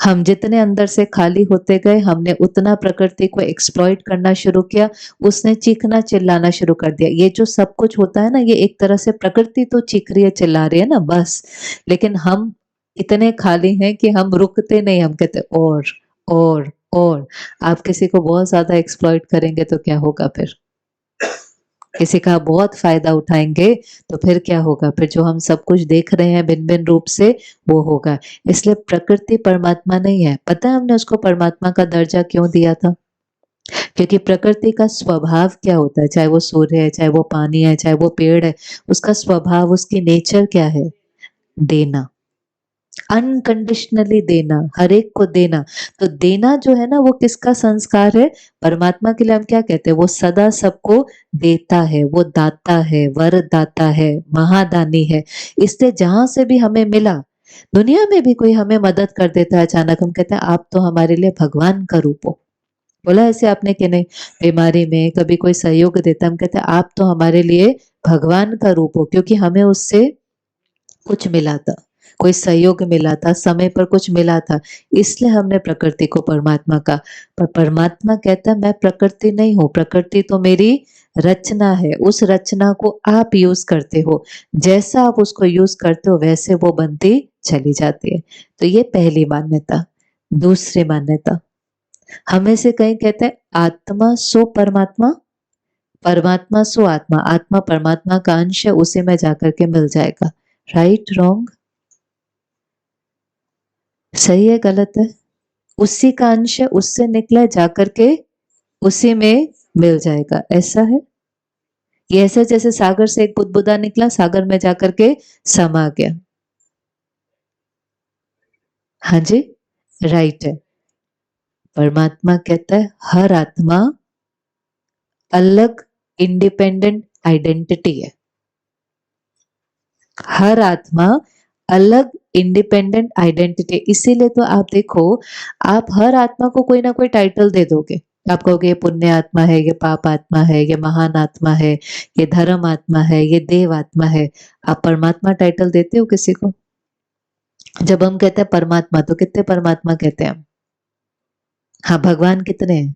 हम जितने अंदर से खाली होते गए, हमने उतना प्रकृति को एक्सप्लॉइट करना शुरू किया, उसने चीखना-चिल्लाना शुरू कर दिया। ये जो सब कुछ होता है ना, ये एक तरह से प्रकृति तो चीख रही है, चिल्ला रही है ना बस, लेकिन हम इतने खाली हैं कि हम रुकते नहीं, हम कहते और, और। आप किसी को बहुत ज़्यादा एक्सप्लॉइट करेंगे तो क्या होगा फिर? किसी का बहुत फ़ायदा उठाएँगे, तो फिर क्या होगा? फिर जो हम सब कुछ देख रहे हैं भिन्न-भिन्न रूप से, वो होगा। इसलिए प्रकृति परमात्मा नहीं है। पता है हमने उसको परमात्मा का दर्जा क्यों दिया था? क्योंकि प्रकृति का स्वभाव क्या होता है? चाहे वो सूर्य है, चाहे वो पानी है, चाहे वो पेड़ है, उसका स्वभाव, उसकी नेचर क्या है? देना। अनकंडीशनली देना, हर एक को देना। तो देना जो है ना वो किसका संस्कार है? परमात्मा के लिए हम क्या कहते हैं? वो सदा सबको देता है, वो दाता है, वरदाता है, महादानी है। इसलिए जहाँ से भी हमें मिला, दुनिया में भी कोई हमें मदद कर देता है अचानक, हम कहते हैं आप तो हमारे लिए भगवान का रूप हो। बोला ऐसे आपने कि नहीं? बीमारी में कभी कोई सहयोग देता है, हम कहते हैं आप तो हमारे लिए भगवान का रूप हो, क्योंकि हमें उससे कुछ मिला था, कोई सहयोग मिला था, समय पर कुछ मिला था, इसलिए हमने प्रकृति को परमात्मा कहा। पर परमात्मा कहता है मैं प्रकृति नहीं हूँ, प्रकृति तो मेरी रचना है, उस रचना को आप यूज़ करते हो, जैसा आप उसको यूज़ करते हो वैसे वो बनती चली जाती है। तो ये पहली मान्यता। दूसरी मान्यता, हमें से कहीं कहते हैं आत्मा सो परमात्मा, परमात्मा सो आत्मा, आत्मा परमात्मा का अंश है, उसी में जाकर के मिल जाएगा। Right, wrong? सही है, गलत है? उसी का अंश है, उससे निकला है, जाकर के उसी में मिल जाएगा, ऐसा है? ये ऐसा जैसे सागर से एक बुदबुदा निकला, सागर में जाकर के समा गया। हाँ जी, राइट है। परमात्मा कहता है हर आत्मा अलग इंडिपेंडेंट आइडेंटिटी है। हर आत्मा अलग इंडिपेंडेंट आइडेंटिटी, इसीलिए तो आप देखो, आप हर आत्मा को कोई ना कोई टाइटल दे दोगे। आप कहोगे ये पुण्य आत्मा है, ये पाप आत्मा है, ये महान आत्मा है, ये धर्म आत्मा है, ये देव आत्मा है। आप परमात्मा टाइटल देते हो किसी को? जब हम कहते हैं परमात्मा, तो कितने परमात्मा कहते हैं हम? हाँ, भगवान कितने हैं?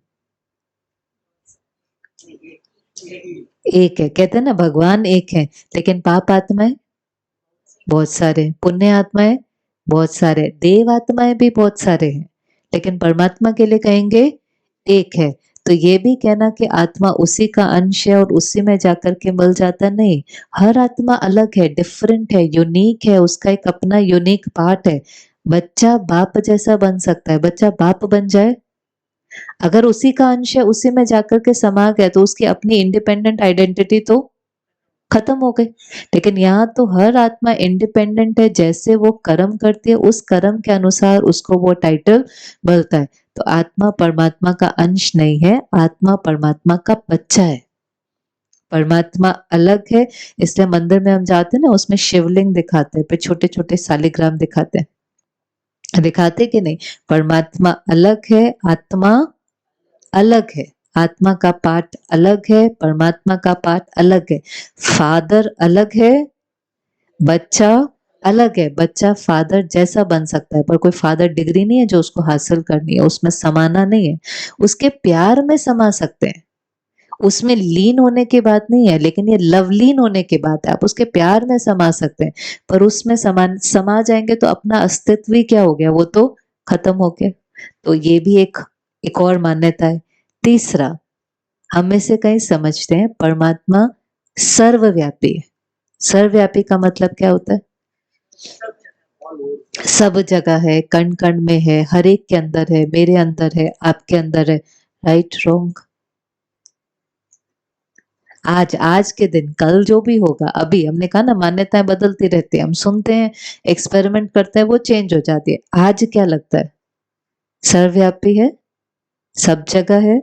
एक है। कहते हैं ना भगवान एक है, लेकिन पाप आत्माएं बहुत सारे, पुण्य आत्माएं बहुत सारे, देव आत्माएं भी बहुत सारे हैं, लेकिन परमात्मा के लिए कहेंगे एक है। तो ये भी कहना कि आत्मा उसी का अंश है और उसी में जाकर के मिल जाता, नहीं। हर आत्मा अलग है, डिफरेंट है, यूनिक है, उसका एक अपना यूनिक पार्ट है। बच्चा बाप जैसा बन सकता है, बच्चा बाप बन जाए, अगर उसी का अंश है, उसी में जाकर के समा गया, तो उसकी अपनी इंडिपेंडेंट आइडेंटिटी तो खत्म हो गई। लेकिन यहाँ तो हर आत्मा इंडिपेंडेंट है, जैसे वो कर्म करती है उस कर्म के अनुसार उसको वो टाइटल मिलता है। तो आत्मा परमात्मा का अंश नहीं है, आत्मा परमात्मा का बच्चा है। परमात्मा अलग है, इसलिए मंदिर में हम जाते हैं ना, उसमें शिवलिंग दिखाते हैं, फिर छोटे-छोटे शालिग्राम दिखाते हैं। दिखाते कि नहीं? परमात्मा अलग है, आत्मा अलग है। आत्मा का पार्ट अलग है, परमात्मा का पार्ट अलग है। फादर अलग है, बच्चा अलग है। बच्चा फादर जैसा बन सकता है, पर कोई फादर डिग्री नहीं है जो उसको हासिल करनी है, उसमें समाना नहीं है। उसके प्यार में समा सकते हैं, उसमें लीन होने की बात नहीं है, लेकिन ये लवलीन होने की बात है। आप उसके प्यार में समा सकते हैं, पर उसमें समा जाएंगे तो अपना अस्तित्व ही क्या हो गया? वो तो खत्म हो गया। तो ये भी एक और मान्यता है। तीसरा, हम में से कई समझते हैं परमात्मा सर्वव्यापी है। सर्वव्यापी का मतलब क्या होता है? सब जगह है, कण-कण में है, हर एक के अंदर है, मेरे अंदर है, आपके अंदर है। Right, wrong? आज के दिन, कल जो भी होगा, अभी हमने कहा ना मान्यताएँ बदलती रहती हैं, हम सुनते हैं, एक्सपेरिमेंट करते हैं, वो चेंज हो जाती है। आज क्या लगता है? सर्वव्यापी है? सब जगह है?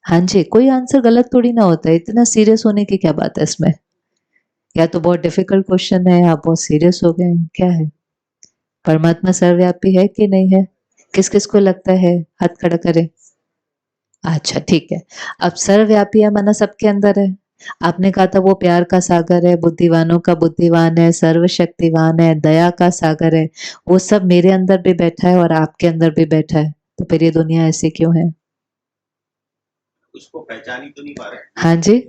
हाँ जी, कोई आंसर गलत थोड़ी ना होता है, इतना सीरियस होने की क्या बात है इसमें? या तो बहुत डिफिकल्ट क्वेश्चन है, आप बहुत सीरियस हो गए हैं, क्या है? परमात्मा सर्वव्यापी है कि नहीं है? किस-किस को लगता है? हाथ खड़ा करें। अच्छा, ठीक है। अब सर्वव्यापी है माना सबके अंदर है। आपने कहा था वो प्यार का सागर है, बुद्धिमानों का बुद्धिमान है, सर्वशक्तिवान है, दया का सागर है। वो सब मेरे अंदर भी बैठा है और आपके अंदर भी बैठा है। तो फिर ये दुनिया ऐसी क्यों है? उसको पहचान ही तो नहीं पा रहे। हाँ जी,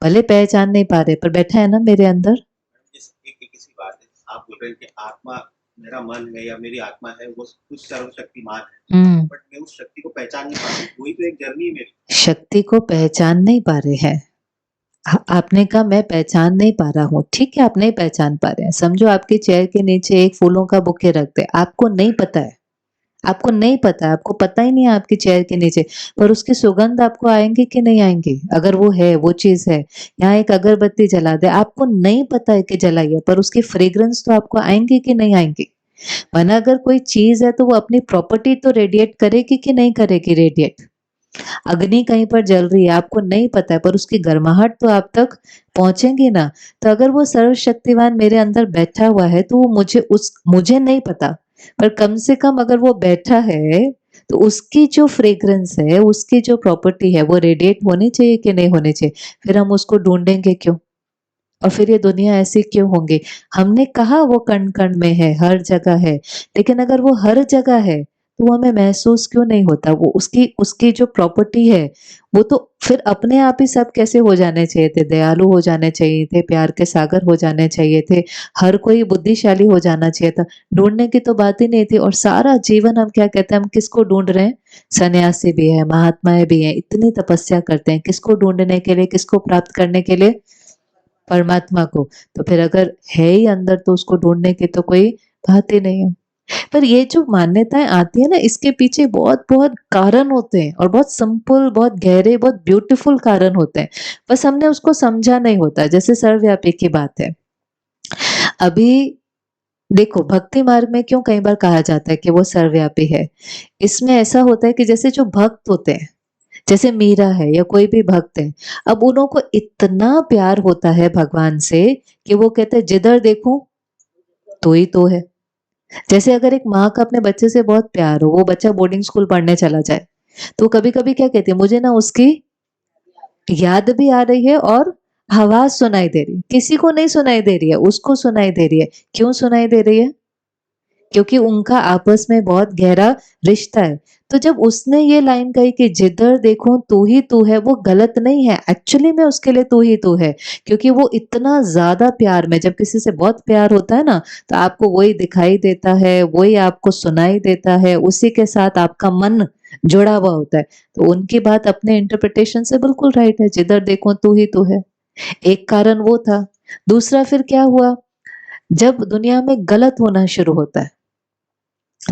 भले पहचान नहीं पा रहे पर बैठा है ना मेरे अंदर। एक सी बात है, आप बोल रहे हैं कि आत्मा मेरा मन है या मेरी आत्मा है वो कुछ सर्वशक्तिमान है। बट मैं उस शक्ति को पहचान नहीं पा रही, वही तो एक जर्नी है मेरी। शक्ति को पहचान नहीं पा रहे हैं। आपने कहा मैं पहचान नहीं पा रहा हूँ, ठीक है आप नहीं पहचान पा रहे हैं। समझो आपके चेयर के नीचे एक फूलों का बुके रख दे, आपको नहीं पता है। आपको नहीं पता, आपको पता ही नहीं है आपकी चेयर के नीचे, पर उसकी सुगंध आपको आएँगी कि नहीं आएँगी? अगर वो है, वो चीज़ है, यहाँ एक अगरबत्ती जला दे, आपको नहीं पता है कि जलाई है, पर उसकी फ्रेग्रेंस तो आपको आएँगी कि नहीं आएँगी? वरना अगर कोई चीज़ है तो वो अपनी प्रॉपर्टी तो रेडिएट करेगी कि नहीं करेगी रेडिएट? अग्नि कहीं पर जल रही है, आपको नहीं पता है, पर उसकी गर्माहट तो आप तक पहुँचेगी ना। तो अगर वो सर्वशक्तिमान मेरे अंदर बैठा हुआ है, तो वो मुझे नहीं पता, पर कम से कम अगर वो बैठा है, तो उसकी जो फ्रेग्रेंस है, उसकी जो प्रॉपर्टी है, वो रेडिएट होनी चाहिए कि नहीं होनी चाहिए? फिर हम उसको ढूँढेंगे क्यों? और फिर ये दुनिया ऐसी क्यों होंगी? हमने कहा वो कण-कण में है, हर जगह है, लेकिन अगर वो हर जगह है, तो वो हमें महसूस क्यों नहीं होता? वो उसकी उसकी जो प्रॉपर्टी है, वो तो फिर अपने आप ही सब कैसे हो जाने चाहिए थे, दयालु हो जाने चाहिए थे, प्यार के सागर हो जाने चाहिए थे, हर कोई बुद्धिशाली हो जाना चाहिए था। ढूँढने की तो बात ही नहीं थी और सारा जीवन हम क्या कहते हैं, हम किसको ढूँढ रहे हैं? सन्यासी भी हैं, महात्माएँ भी हैं, इतनी तपस्या करते हैं, किसको ढूँढने के लिए, किसको प्राप्त करने के लिए? परमात्मा को। तो फिर अगर है ही अंदर तो उसको ढूँढने की तो कोई बात ही नहीं है। पर ये जो मान्यताएँ आती है ना इसके पीछे बहुत-बहुत कारण होते हैं और बहुत सिंपल, बहुत गहरे, बहुत ब्यूटीफुल कारण होते हैं। बस हमने उसको समझा नहीं होता जैसे सर्वव्यापी की बात है। अभी देखो भक्ति मार्ग में क्यों कई बार कहा जाता है कि वो सर्वव्यापी है। इसमें ऐसा होता है कि जैसे जो भक्त होते हैं, जैसे मीरा है या कोई भी भक्त है, अब उन्हों को इतना प्यार होता है भगवान से कि वो कहते हैं जिधर देखूं तो ही तो है। जैसे अगर एक माँ का अपने बच्चे से बहुत प्यार हो, वो बच्चा बोर्डिंग स्कूल पढ़ने चला जाए, तो कभी-कभी क्या कहती है, मुझे ना उसकी याद भी आ रही है और आवाज़ सुनाई दे रही है। किसी को नहीं सुनाई दे रही है, उसको सुनाई दे रही है। क्यों सुनाई दे रही है? क्योंकि उनका आपस में बहुत गहरा रिश्ता है। तो जब उसने ये लाइन कही कि जिधर देखूँ तू ही तू है, वो गलत नहीं है। एक्चुअली में उसके लिए तू ही तू है। क्योंकि वो इतना ज़्यादा प्यार में जब किसी से बहुत प्यार होता है ना, तो आपको वही दिखाई देता है, वही आपको सुनाई देता है, उसी के साथ आपका मन जुड़ा हुआ होता है। तो उनकी बात अपने इंटरप्रिटेशन से बिल्कुल राइट है, जिधर देखूँ तू ही तू है। एक कारण वो था। दूसरा फिर क्या हुआ, जब दुनिया में गलत होना शुरू होता है,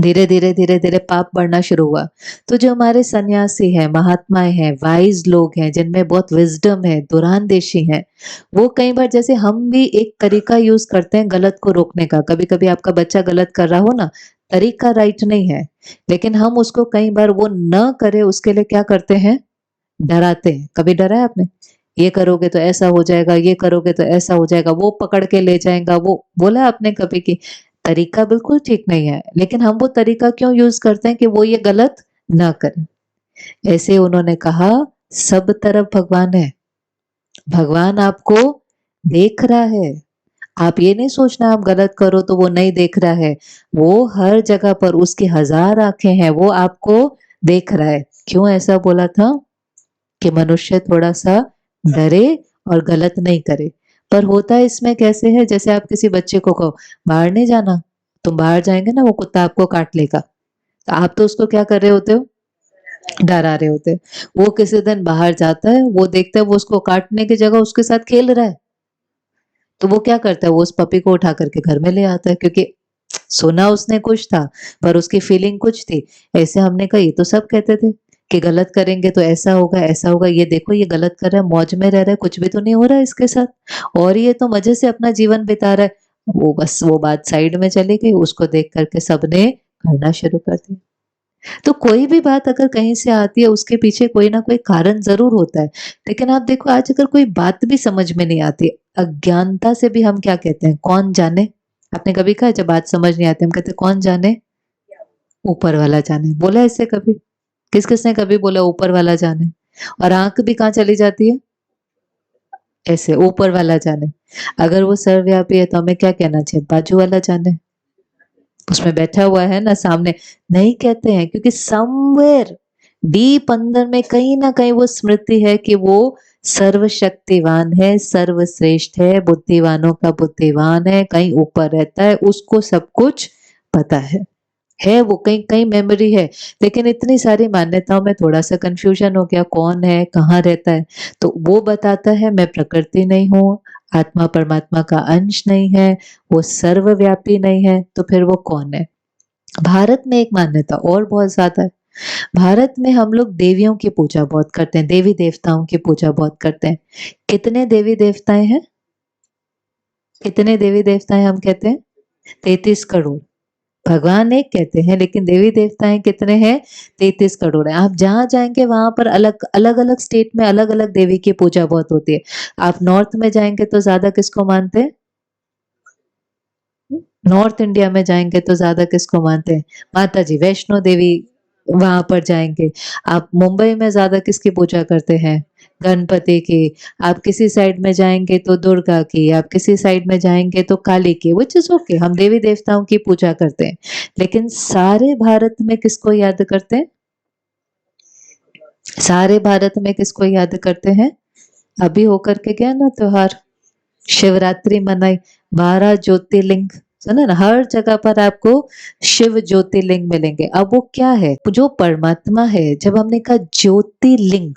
धीरे-धीरे, धीरे-धीरे पाप बढ़ना शुरू हुआ। तो जो हमारे सन्यासी हैं, महात्माएँ हैं, वाइज़ लोग हैं, जिनमें बहुत विज़डम है, धुरानदेशी हैं, वो कई बार जैसे हम भी एक तरीका यूज़ करते हैं गलत को रोकने का। कभी-कभी आपका बच्चा गलत कर रहा हो ना, तरीका राइट नहीं है, लेकिन हम उसको कई बार वो ना करे उसके लिए क्या करते हैं? डराते हैं। कभी डरा है आपने? ये करोगे तो ऐसा हो जाएगा, ये करोगे तो ऐसा हो जाएगा, वो पकड़ के ले जाएगा, वो बोला है आपने कभी कि तरीका बिल्कुल ठीक नहीं है, लेकिन हम वो तरीका क्यों यूज़ करते हैं कि वो ये गलत ना करें। ऐसे उन्होंने कहा सब तरफ भगवान है। भगवान आपको देख रहा है। आप ये नहीं सोचना आप गलत करो तो वो नहीं देख रहा है। वो हर जगह पर उसकी हज़ार आँखें हैं, वो आपको देख रहा है। क्यों ऐसा बोला था? कि मनुष्य थोड़ा-सा डरे और गलत नहीं करे। पर होता इसमें कैसे है जैसे आप किसी बच्चे को कहो, बाहर नहीं जाना, तुम बाहर जाएँगे ना वो कुत्ता आपको काट लेगा। तो आप तो उसको क्या कर रहे होते हो? डरा रहे होते हो। वो किसी दिन बाहर जाता है, वो देखता है वो उसको काटने की जगह उसके साथ खेल रहा है। तो वो क्या करता है, वो उस पपी को उठा करके घर में ले आता है, क्योंकि सुना उसने कुछ था, पर उसकी फीलिंग कुछ थी। ऐसे हमने कहा ये तो सब कहते थे कि गलत करेंगे तो ऐसा होगा, ये देखो ये गलत कर रहा है, मौज में रह रहा है, कुछ भी तो नहीं हो रहा है इसके साथ और ये तो मज़े से अपना जीवन बिता रहा है। वो बस वो बात साइड में चली गई, उसको देख कर के सबने करना शुरू कर दिया। तो कोई भी बात अगर कहीं से आती है, उसके पीछे कोई ना कोई कारण ज़रूर होता है। लेकिन आप देखो आज अगर कोई बात भी समझ में नहीं आती, अज्ञानता से भी हम क्या कहते हैं, कौन जाने? आपने कभी कहा जब बात समझ नहीं आती हम कहते हैं कौन जाने? ऊपर वाला जाने। बोला है इससे कभी? किस-किसने कभी बोला ऊपर वाला जाने? और आँख भी कहाँ चली जाती है? ऐसे ऊपर वाला जाने। अगर वो सर्वव्यापी है तो हमें क्या कहना चाहिए? बाजू वाला जाने। उसमें बैठा हुआ है ना सामने, नहीं कहते हैं क्योंकि समवेयर डीप अंदर में कहीं न कहीं वो स्मृति है कि वो सर्वशक्तिवान है, सर्वश्रेष्ठ है, बुद्धिमानों का बुद्धिमान है, कहीं ऊपर रहता है, उसको सब कुछ पता है। है वो कहीं-कहीं मेमोरी है, लेकिन इतनी सारी मान्यताओं में थोड़ा-सा कन्फ्यूजन हो गया, कौन है, कहाँ रहता है? तो वो बताता है मैं प्रकृति नहीं हूँ, आत्मा परमात्मा का अंश नहीं है, वो सर्वव्यापी नहीं है, तो फिर वो कौन है? भारत में एक मान्यता और बहुत ज़्यादा है। भारत में हम लोग देवियों की पूजा बहुत करते हैं, देवी-देवताओं की पूजा बहुत करते हैं। कितने देवी-देवताएँ हैं? कितने देवी-देवताएँ हम कहते हैं? 33 करोड़। भगवान एक कहते हैं लेकिन देवी-देवताएँ कितने हैं? 33 करोड़ हैं। आप जहाँ जाएँगे वहाँ पर अलग-अलग स्टेट में अलग-अलग देवी की पूजा बहुत होती है। आप नॉर्थ में जाएँगे तो ज़्यादा किसको मानते हैं? नॉर्थ इंडिया में जाएँगे तो ज़्यादा किसको मानते हैं? माता जी वैष्णो देवी वहाँ पर जाएँगे। आप मुंबई में ज़्यादा किसकी पूजा करते हैं? गणपति की। आप किसी साइड में जाएँगे तो दुर्गा की, आप किसी साइड में जाएँगे तो काली की, व्हिच इज़ ओके हम देवी-देवताओं की पूजा करते हैं। लेकिन सारे भारत में किसको याद करते हैं? सारे भारत में किसको याद करते हैं? अभी होकर के गया ना त्योहार, शिवरात्रि मनाई, 12 ज्योतिर्लिंग सुना ना? हर जगह पर आपको शिव ज्योतिर्लिंग मिलेंगे। अब वो क्या है? जो परमात्मा है, जब हमने कहा ज्योतिर्लिंग,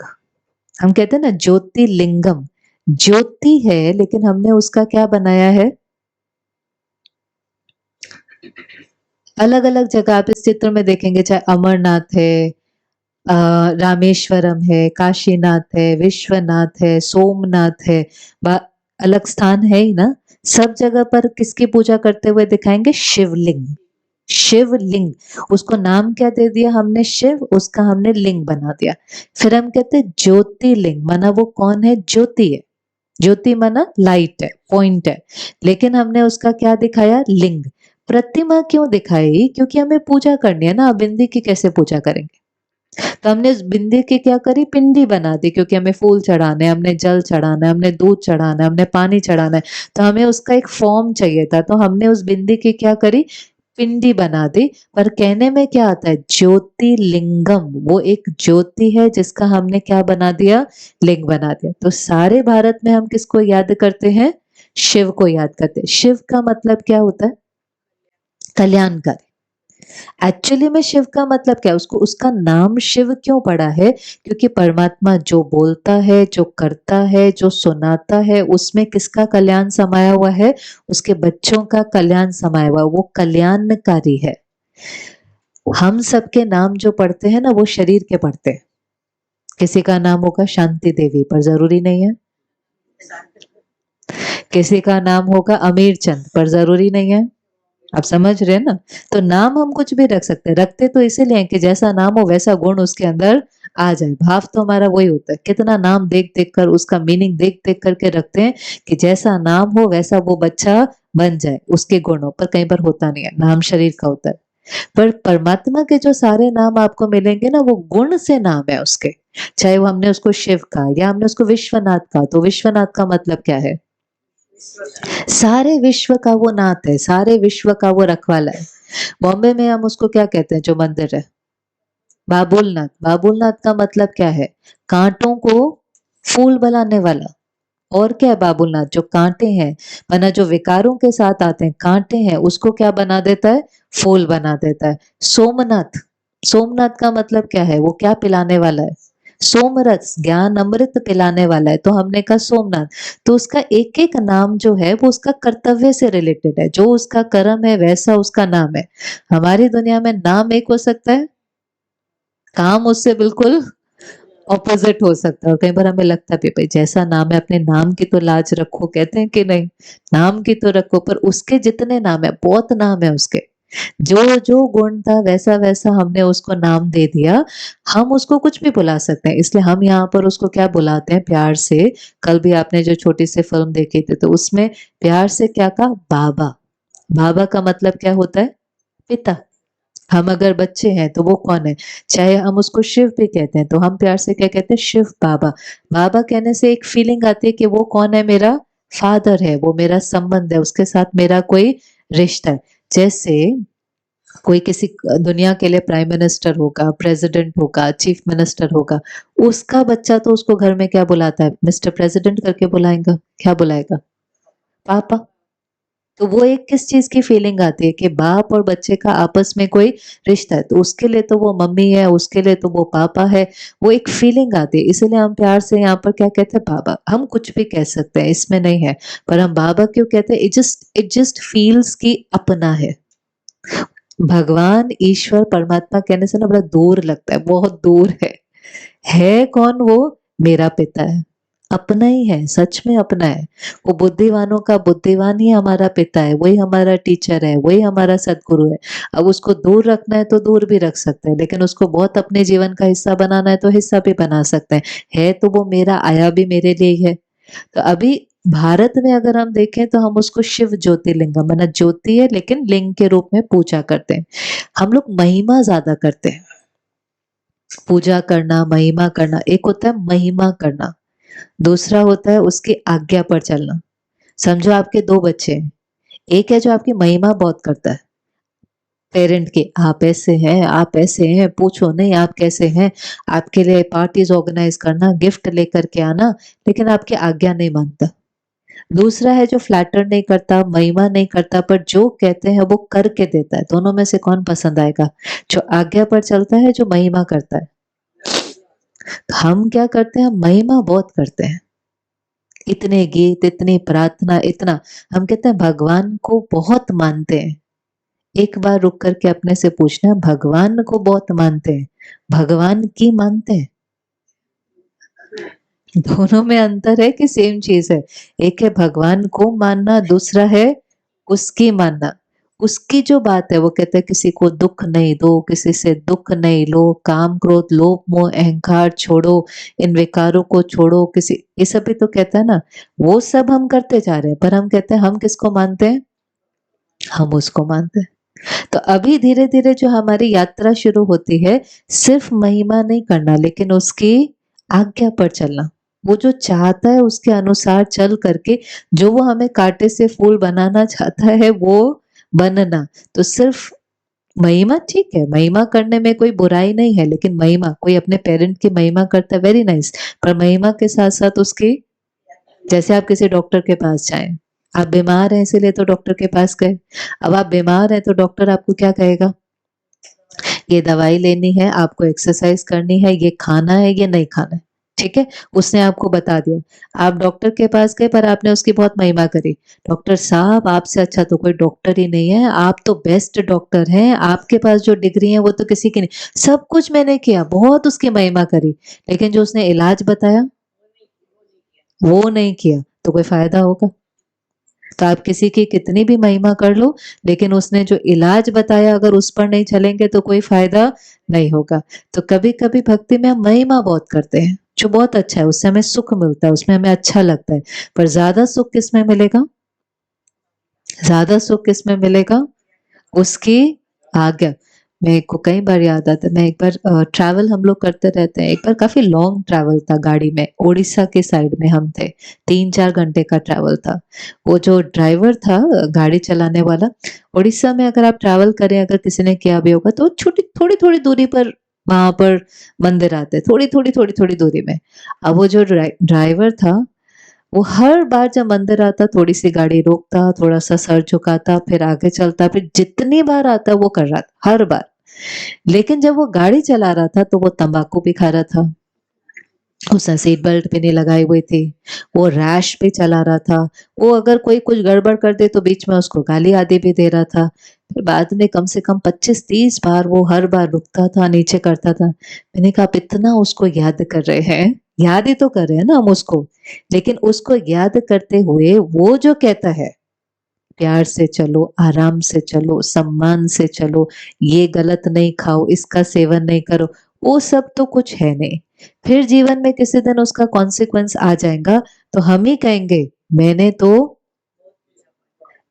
हम कहते हैं ना ज्योतिर्लिंगम, ज्योति है लेकिन हमने उसका क्या बनाया है? अलग-अलग जगह आप इस चित्र में देखेंगे चाहे अमरनाथ है, अ, रामेश्वरम है, काशीनाथ है, विश्वनाथ है, सोमनाथ है, बा अलग स्थान है ही ना? सब जगह पर किसकी पूजा करते हुए दिखाएँगे? शिवलिंग। शिवलिंग, उसको नाम क्या दे दिया हमने शिव, उसका हमने लिंग बना दिया। फिर हम कहते हैं ज्योतिर्लिंग, माना वो कौन है? ज्योति है। ज्योति माना लाइट है, पॉइंट है। लेकिन हमने उसका क्या दिखाया? लिंग। प्रतिमा क्यों दिखाई? क्योंकि हमें पूजा करनी है ना, अब बिंदी की कैसे पूजा करेंगे? तो हमने उस बिंदी की क्या करी? पिंडी बना दी क्योंकि हमें फूल चढ़ाने हैं, हमने जल चढ़ाना है, हमने दूध चढ़ाना है, हमने पानी चढ़ाना है, तो हमें उसका एक फॉर्म चाहिए था, तो हमने उस बिंदी की क्या करी? पिंडी बना दी। पर कहने में क्या आता है? ज्योतिर्लिंगम, वो एक ज्योति है जिसका हमने क्या बना दिया? लिंग बना दिया। तो सारे भारत में हम किसको याद करते हैं? शिव को याद करते हैं। शिव का मतलब क्या होता है? कल्याणकारी। एक्चुअली में शिव का मतलब क्या है? उसको उसका नाम शिव क्यों पड़ा है? क्योंकि परमात्मा जो बोलता है, जो करता है, जो सुनाता है, उसमें किसका कल्याण समाया हुआ है? उसके बच्चों का कल्याण समाया हुआ है, वो कल्याणकारी है। हम सबके नाम जो पढ़ते हैं ना, वो शरीर के पढ़ते हैं। किसी का नाम होगा शांति देवी, पर ज़रूरी नहीं है। किसी का नाम होगा अमीर चंद, पर ज़रूरी नहीं है। आप समझ रहे हैं ना? तो नाम हम कुछ भी रख सकते हैं, रखते तो इसीलिए हैं कि जैसा नाम हो वैसा गुण उसके अंदर आ जाए। भाव तो हमारा वही होता है, कितना नाम देख-देख कर उसका मीनिंग देख-देख करके रखते हैं कि जैसा नाम हो वैसा वो बच्चा बन जाए उसके गुणों पर, कई बार होता नहीं है, नाम शरीर का होता है। पर परमात्मा के जो सारे नाम आपको मिलेंगे ना वो गुण से नाम है उसके। चाहे वो हमने उसको शिव कहा या हमने उसको विश्वनाथ कहा, तो विश्वनाथ का मतलब क्या है? सारे विश्व का वो नाथ है, सारे विश्व का वो रखवाला है। बॉम्बे में हम उसको क्या कहते हैं जो मंदिर है? बाबुलनाथ। बाबुलनाथ का मतलब क्या है? काँटों को फूल बनाने वाला। और क्या है बाबुलनाथ? जो काँटे हैं, माना जो विकारों के साथ आते हैं, काँटे हैं, उसको क्या बना देता है? फूल बना देता है। सोमनाथ, सोमनाथ का मतलब क्या है? वो क्या पिलाने वाला है? सोमरस ज्ञान अमृत पिलाने वाला है, तो हमने कहा सोमनाथ। तो उसका एक-एक नाम जो है वो उसका कर्तव्य से रिलेटेड है, जो उसका कर्म है वैसा उसका नाम है। हमारी दुनिया में नाम एक हो सकता है, काम उससे बिल्कुल ऑपोजिट हो सकता है। और कई बार हमें लगता है भाई जैसा नाम है अपने नाम की तो लाज रखो, कहते हैं कि नहीं, नाम की तो रखो, पर उसके जितने नाम है, बहुत नाम है उसके, जो जो गुण था वैसा वैसा हमने उसको नाम दे दिया। हम उसको कुछ भी बुला सकते हैं, इसलिए हम यहाँ पर उसको क्या बुलाते हैं प्यार से। कल भी आपने जो छोटी सी फिल्म देखी थी तो उसमें प्यार से क्या कहा, बाबा। बाबा का मतलब क्या होता है, पिता। हम अगर बच्चे हैं तो वो कौन है, चाहे हम उसको शिव भी कहते हैं तो हम प्यार से क्या कहते हैं, शिव बाबा। बाबा कहने से एक फीलिंग आती है कि वो कौन है, मेरा फादर है, वो मेरा संबंध है, उसके साथ मेरा कोई रिश्ता है। जैसे कोई किसी दुनिया के लिए प्राइम मिनिस्टर होगा, प्रेसिडेंट होगा, चीफ मिनिस्टर होगा, उसका बच्चा तो उसको घर में क्या बुलाता है, मिस्टर प्रेसिडेंट करके बुलाएगा, क्या बुलाएगा, पापा। तो वो एक किस चीज की फीलिंग आती है कि बाप और बच्चे का आपस में कोई रिश्ता है, तो उसके लिए तो वो मम्मी है, उसके लिए तो वो पापा है, वो एक फीलिंग आती है। इसीलिए हम प्यार से यहाँ पर क्या कहते हैं, बाबा। हम कुछ भी कह सकते हैं, इसमें नहीं है, पर हम बाबा क्यों कहते हैं, इट जस्ट फील्स की अपना है। भगवान ईश्वर परमात्मा कहने से ना बड़ा दूर लगता है, बहुत दूर है कौन वो, मेरा पिता है, अपना ही है, सच में अपना है। वो बुद्धिमानों का बुद्धिमान ही हमारा पिता है, वही हमारा टीचर है, वही हमारा सदगुरु है। अब उसको दूर रखना है तो दूर भी रख सकते हैं, लेकिन उसको बहुत अपने जीवन का हिस्सा बनाना है तो हिस्सा भी बना सकते हैं। है तो वो मेरा, आया भी मेरे लिए ही है। तो अभी भारत में अगर हम देखें तो हम उसको शिव ज्योतिर्लिंगम, मतलब ज्योति है लेकिन लिंग के रूप में पूजा करते हैं। हम लोग महिमा ज्यादा करते हैं, पूजा करना, महिमा करना। एक होता है महिमा करना, दूसरा होता है उसकी आज्ञा पर चलना। समझो आपके दो बच्चे हैं, एक है जो आपकी महिमा बहुत करता है, पेरेंट की, आप ऐसे हैं, आप ऐसे हैं, पूछो नहीं आप कैसे हैं, आपके लिए पार्टीज ऑर्गेनाइज करना, गिफ्ट लेकर के आना, लेकिन आपकी आज्ञा नहीं मानता। दूसरा है जो फ्लैटर नहीं करता, महिमा नहीं करता, पर जो कहते हैं वो करके देता है। दोनों में से कौन पसंद आएगा, जो आज्ञा पर चलता है, जो महिमा करता है। तो हम क्या करते हैं, महिमा बहुत करते हैं, इतने गीत, इतनी प्रार्थना, इतना। हम कहते हैं भगवान को बहुत मानते हैं। एक बार रुक करके अपने से पूछना, भगवान को बहुत मानते हैं, भगवान की मानते हैं? दोनों में अंतर है कि सेम चीज है? एक है भगवान को मानना, दूसरा है उसकी मानना। उसकी जो बात है वो कहता है किसी को दुख नहीं दो, किसी से दुख नहीं लो, काम क्रोध लोभ मोह अहंकार छोड़ो, इन विकारों को छोड़ो, किसी, ये सब भी तो कहता है ना। वो सब हम करते जा रहे हैं, पर हम कहते हैं हम किसको मानते हैं, हम उसको मानते हैं। तो अभी धीरे धीरे जो हमारी यात्रा शुरू होती है, सिर्फ महिमा नहीं करना लेकिन उसकी आज्ञा पर चलना। वो जो चाहता है उसके अनुसार चल करके, जो वो हमें कांटे से फूल बनाना चाहता है वो बनना। तो सिर्फ महिमा ठीक है, महिमा करने में कोई बुराई नहीं है, लेकिन महिमा, कोई अपने पेरेंट की महिमा करता है, वेरी नाइस, पर महिमा के साथ साथ उसकी, जैसे आप किसी डॉक्टर के पास जाएं, आप बीमार हैं इसीलिए तो डॉक्टर के पास गए। अब आप बीमार हैं तो डॉक्टर आपको क्या कहेगा, ये दवाई लेनी है, आपको एक्सरसाइज करनी है, ये खाना है, ये नहीं खाना है, ठीक है, उसने आपको बता दिया। आप डॉक्टर के पास गए पर आपने उसकी बहुत महिमा करी, डॉक्टर साहब आपसे अच्छा तो कोई डॉक्टर ही नहीं है, आप तो बेस्ट डॉक्टर हैं, आपके पास जो डिग्री है वो तो किसी की नहीं। सब कुछ मैंने किया, बहुत उसकी महिमा करी, लेकिन जो उसने इलाज बताया वो नहीं किया, तो कोई फायदा होगा? तो आप किसी की कितनी भी महिमा कर लो, लेकिन उसने जो इलाज बताया अगर उस पर नहीं चलेंगे तो कोई फायदा नहीं होगा। तो कभी कभी भक्ति में हम महिमा बहुत करते हैं, जो बहुत अच्छा है, उससे हमें सुख मिलता है, उसमें हमें अच्छा लगता है, पर ज्यादा सुख किसमें मिलेगा, ज्यादा सुख किसमें मिलेगा, उसकी आज्ञा। मेरे को कई बार याद आता है, मैं एक बार ट्रैवल हम लोग करते रहते हैं, एक बार काफी लॉन्ग ट्रैवल था गाड़ी में, उड़ीसा के साइड में हम थे, 3-4 घंटे का ट्रैवल था। वो जो ड्राइवर था, गाड़ी चलाने वाला, उड़ीसा में अगर आप ट्रैवल करें, अगर किसी ने किया भी होगा तो छोटी थोड़ी थोड़ी दूरी पर वहां पर मंदिर आते हैं, थोड़ी थोड़ी दूरी में। अब वो जो ड्राइवर था, वो हर बार जब मंदिर आता थोड़ी सी गाड़ी रोकता, थोड़ा सा सर झुकाता, फिर आगे चलता, फिर जितनी बार आता वो कर रहा था हर बार। लेकिन जब वो गाड़ी चला रहा था तो वो तंबाकू भी खा रहा था, उसने सीट बेल्ट भी नहीं लगाई हुई थी, वो रैश भी चला रहा था, वो अगर कोई कुछ गड़बड़ कर दे तो बीच में उसको गाली आदि भी दे रहा था। फिर बाद में कम से कम 25-30 बार वो हर बार रुकता था, नीचे करता था। मैंने कहा आप इतना उसको याद कर रहे हैं, याद ही तो कर रहे हैं ना हम उसको, लेकिन उसको याद करते हुए वो जो कहता है प्यार से चलो, आराम से चलो, सम्मान से चलो, ये गलत नहीं खाओ, इसका सेवन नहीं करो, वो सब तो कुछ है नहीं। फिर जीवन में किसी दिन उसका कॉन्सिक्वेंस आ जाएगा तो हम ही कहेंगे मैंने तो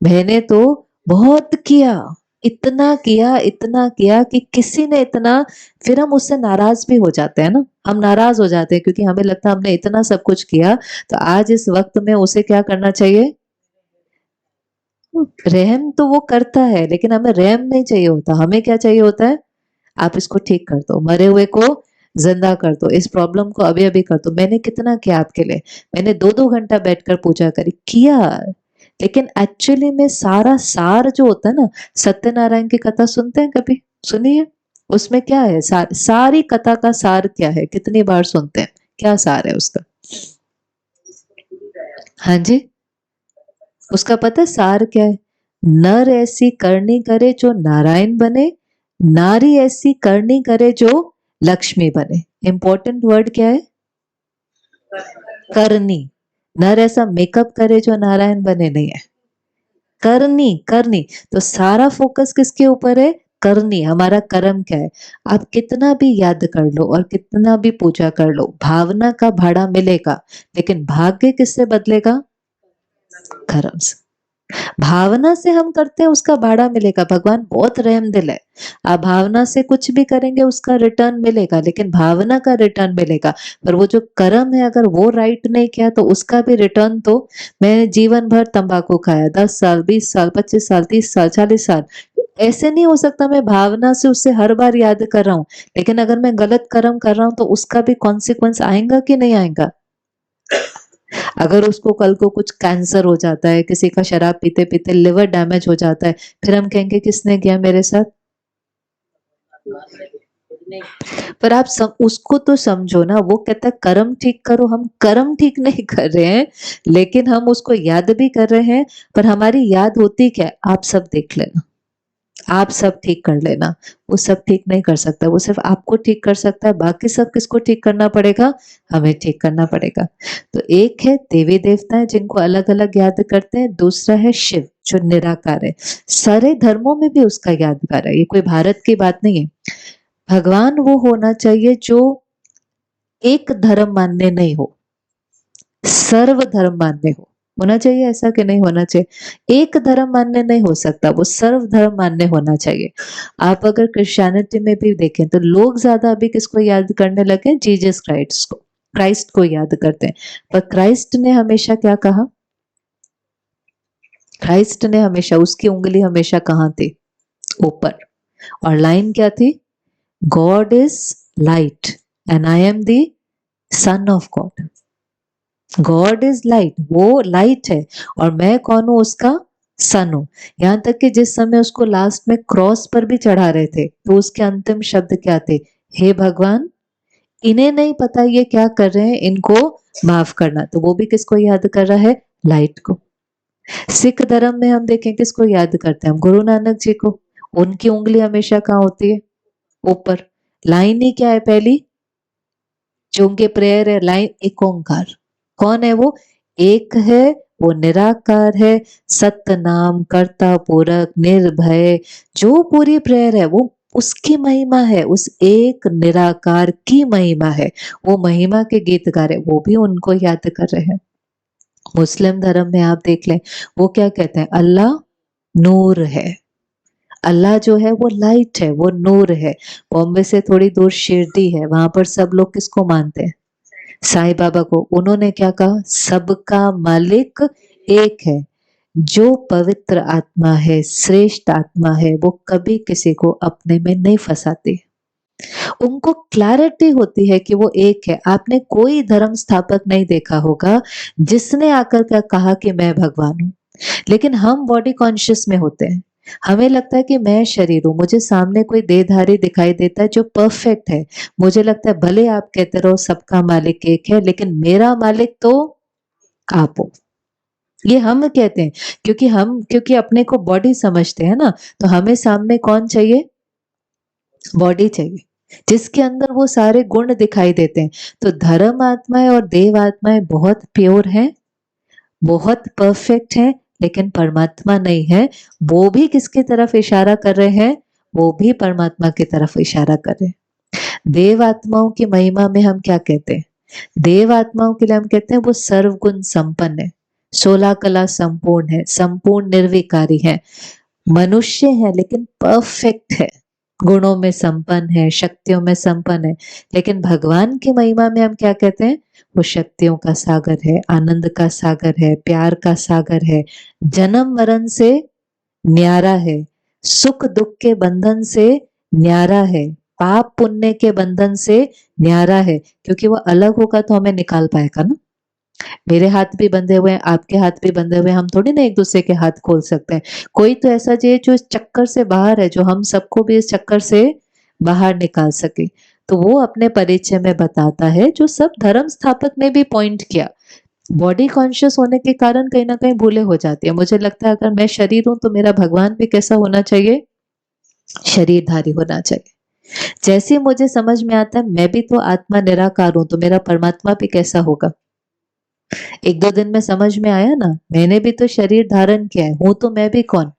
मैंने तो बहुत किया, इतना किया कि किसी ने इतना, फिर हम उससे नाराज भी हो जाते हैं ना, हम नाराज हो जाते हैं क्योंकि हमें लगता है हमने इतना सब कुछ किया, तो आज इस वक्त में उसे क्या करना चाहिए? रहम तो वो करता है, लेकिन हमें रहम नहीं चाहिए होता, हमें क्या चाहिए होता है? आप इसको ठीक कर दो, मरे हुए को जिंदा कर दो, इस प्रॉब्लम को अभी अभी कर दो। मैंने कितना किया आपके लिए, मैंने 2-2 घंटा बैठकर पूजा करी, किया, लेकिन एक्चुअली में सारा सार जो होता है ना, सत्यनारायण की कथा सुनते हैं कभी? सुनी है? उसमें क्या है? सारी कथा का सार क्या है? कितनी बार सुनते हैं? क्या सार है उसका? हाँ जी, उसका पता है सार क्या है? नर ऐसी करनी करे जो नारायण बने, नारी ऐसी करनी करे जो लक्ष्मी बने। इंपॉर्टेंट वर्ड क्या है? करनी। नर ऐसा मेकअप करे जो नारायण बने नहीं है, करनी करनी। तो सारा फोकस किसके ऊपर है? करनी। हमारा कर्म क्या है? आप कितना भी याद कर लो और कितना भी पूजा कर लो, भावना का भाड़ा मिलेगा, लेकिन भाग्य किससे बदलेगा? कर्म से। भावना से हम करते हैं उसका भाड़ा मिलेगा, भगवान बहुत रहम दिल है। आप भावना से कुछ भी करेंगे उसका रिटर्न मिलेगा, लेकिन भावना का रिटर्न मिलेगा। पर वो जो कर्म है अगर वो राइट नहीं किया तो उसका भी रिटर्न तो, मैंने जीवन भर तंबाकू खाया, 10 साल, 20 साल, 25 साल, 30 साल, 40 साल, ऐसे नहीं हो सकता मैं भावना से उससे हर बार याद कर रहा हूँ, लेकिन अगर मैं गलत कर्म कर रहा हूँ तो उसका भी कॉन्सिक्वेंस आएगा कि नहीं आएगा? अगर उसको कल को कुछ कैंसर हो जाता है, किसी का शराब पीते पीते लिवर डैमेज हो जाता है, फिर हम कहेंगे किसने किया मेरे साथ? पर आप उसको तो समझो ना, वो कहता है कर्म ठीक करो, हम कर्म ठीक नहीं कर रहे हैं, लेकिन हम उसको याद भी कर रहे हैं। पर हमारी याद होती क्या है? आप सब देख लेना, आप सब ठीक कर लेना। वो सब ठीक नहीं कर सकता, वो सिर्फ आपको ठीक कर सकता है, बाकी सब किसको ठीक करना पड़ेगा? हमें ठीक करना पड़ेगा। तो एक है देवी देवता है जिनको अलग अलग याद करते हैं, दूसरा है शिव जो निराकार है, सारे धर्मों में भी उसका यादगार है, ये कोई भारत की बात नहीं है। भगवान वो होना चाहिए जो एक धर्म मानने नहीं हो, सर्व धर्म मानने हो, होना चाहिए ऐसा कि नहीं होना चाहिए? एक धर्म मानने नहीं हो सकता, वो सर्व धर्म मानने होना चाहिए। आप अगर क्रिश्चियनिटी में भी देखें तो लोग ज्यादा अभी किसको याद करने लगे हैं? जीसस क्राइस्ट को, क्राइस्ट को याद करते हैं। पर क्राइस्ट ने हमेशा क्या कहा? क्राइस्ट ने हमेशा, उसकी उंगली हमेशा कहाँ थी? ऊपर। और लाइन क्या थी? God is light and I am the son of God. God is light, वो लाइट है और मैं कौन हूं? उसका सन हूं। यहां तक कि जिस समय उसको लास्ट में क्रॉस पर भी चढ़ा रहे थे तो उसके अंतिम शब्द क्या थे? हे भगवान, इन्हें नहीं पता ये क्या कर रहे हैं, इनको माफ करना। तो वो भी किसको याद कर रहा है? लाइट को। सिख धर्म में हम देखें किसको याद करते हैं? हम गुरु नानक जी को। उनकी उंगली हमेशा कहाँ होती है? ऊपर। लाइन ही क्या है पहली जो उनके प्रेयर है? लाइन एक ओंकार। कौन है वो? एक है, वो निराकार है, सत्य नाम कर्ता पूरक निर्भय। जो पूरी प्रेयर है वो उसकी महिमा है, उस एक निराकार की महिमा है, वो महिमा के गीत गा रहे, वो भी उनको याद कर रहे हैं। मुस्लिम धर्म में आप देख लें, वो क्या कहते हैं? अल्लाह नूर है, अल्लाह जो है वो लाइट है, वो नूर है। बॉम्बे से थोड़ी दूर शिरडी है, वहां पर सब लोग किसको मानते हैं? साईं बाबा को। उन्होंने क्या कहा? सबका मालिक एक है, जो पवित्र आत्मा है, श्रेष्ठ आत्मा है, वो कभी किसी को अपने में नहीं फंसाती। उनको क्लैरिटी होती है कि वो एक है। आपने कोई धर्म स्थापक नहीं देखा होगा जिसने आकर क्या कहा कि मैं भगवान हूं, लेकिन हम बॉडी कॉन्शियस में होते हैं। हमें लगता है कि मैं शरीर हूँ, मुझे सामने कोई देहधारी दिखाई देता है जो परफेक्ट है। मुझे लगता है भले आप कहते रहो सबका मालिक एक है, लेकिन मेरा मालिक तो आप हो। ये हम कहते हैं क्योंकि अपने को बॉडी समझते हैं ना, तो हमें सामने कौन चाहिए? बॉडी चाहिए, जिसके अंदर वो सारे गुण दिखाई देते हैं। तो धर्म आत्माएँ और देव आत्माएँ बहुत प्योर हैं, बहुत परफेक्ट हैं, लेकिन परमात्मा नहीं है। वो भी किसकी तरफ इशारा कर रहे हैं? वो भी परमात्मा की तरफ इशारा कर रहे हैं। देव आत्माओं की महिमा में हम क्या कहते हैं? देव आत्माओं के लिए हम कहते हैं वो सर्वगुण संपन्न है, 16 कला संपूर्ण है, संपूर्ण निर्विकारी है। मनुष्य है लेकिन परफेक्ट है, गुणों में संपन्न है, शक्तियों में संपन्न है। लेकिन भगवान की महिमा में हम क्या कहते हैं? वो शक्तियों का सागर है, आनंद का सागर है, प्यार का सागर है, जन्म मरण से न्यारा है, सुख दुख के बंधन से न्यारा है, पाप पुण्य के बंधन से न्यारा है। क्योंकि वो अलग होगा तो हमें निकाल पाएगा ना। मेरे हाथ भी बंधे हुए हैं, आपके हाथ भी बंधे हुए हैं, हम थोड़ी ना एक दूसरे के हाथ खोल सकते हैं। कोई तो ऐसा चाहिए जो इस चक्कर से बाहर है, जो हम सबको भी इस चक्कर से बाहर निकाल सके। तो वो अपने परिचय में बताता है, जो सब धर्म स्थापक ने भी पॉइंट किया। बॉडी कॉन्शियस होने के कारण कहीं ना कहीं भूले हो जाती है। मुझे लगता है अगर मैं शरीर हूं तो मेरा भगवान भी कैसा होना चाहिए? शरीरधारी होना चाहिए। जैसे ही मुझे समझ में आता है मैं भी तो आत्मा निराकार हूं, तो मेरा परमात्मा भी कैसा होगा? एक दो दिन में समझ में आया ना, मैंने भी तो शरीर धारण किया है, हूं तो मैं भी कौन?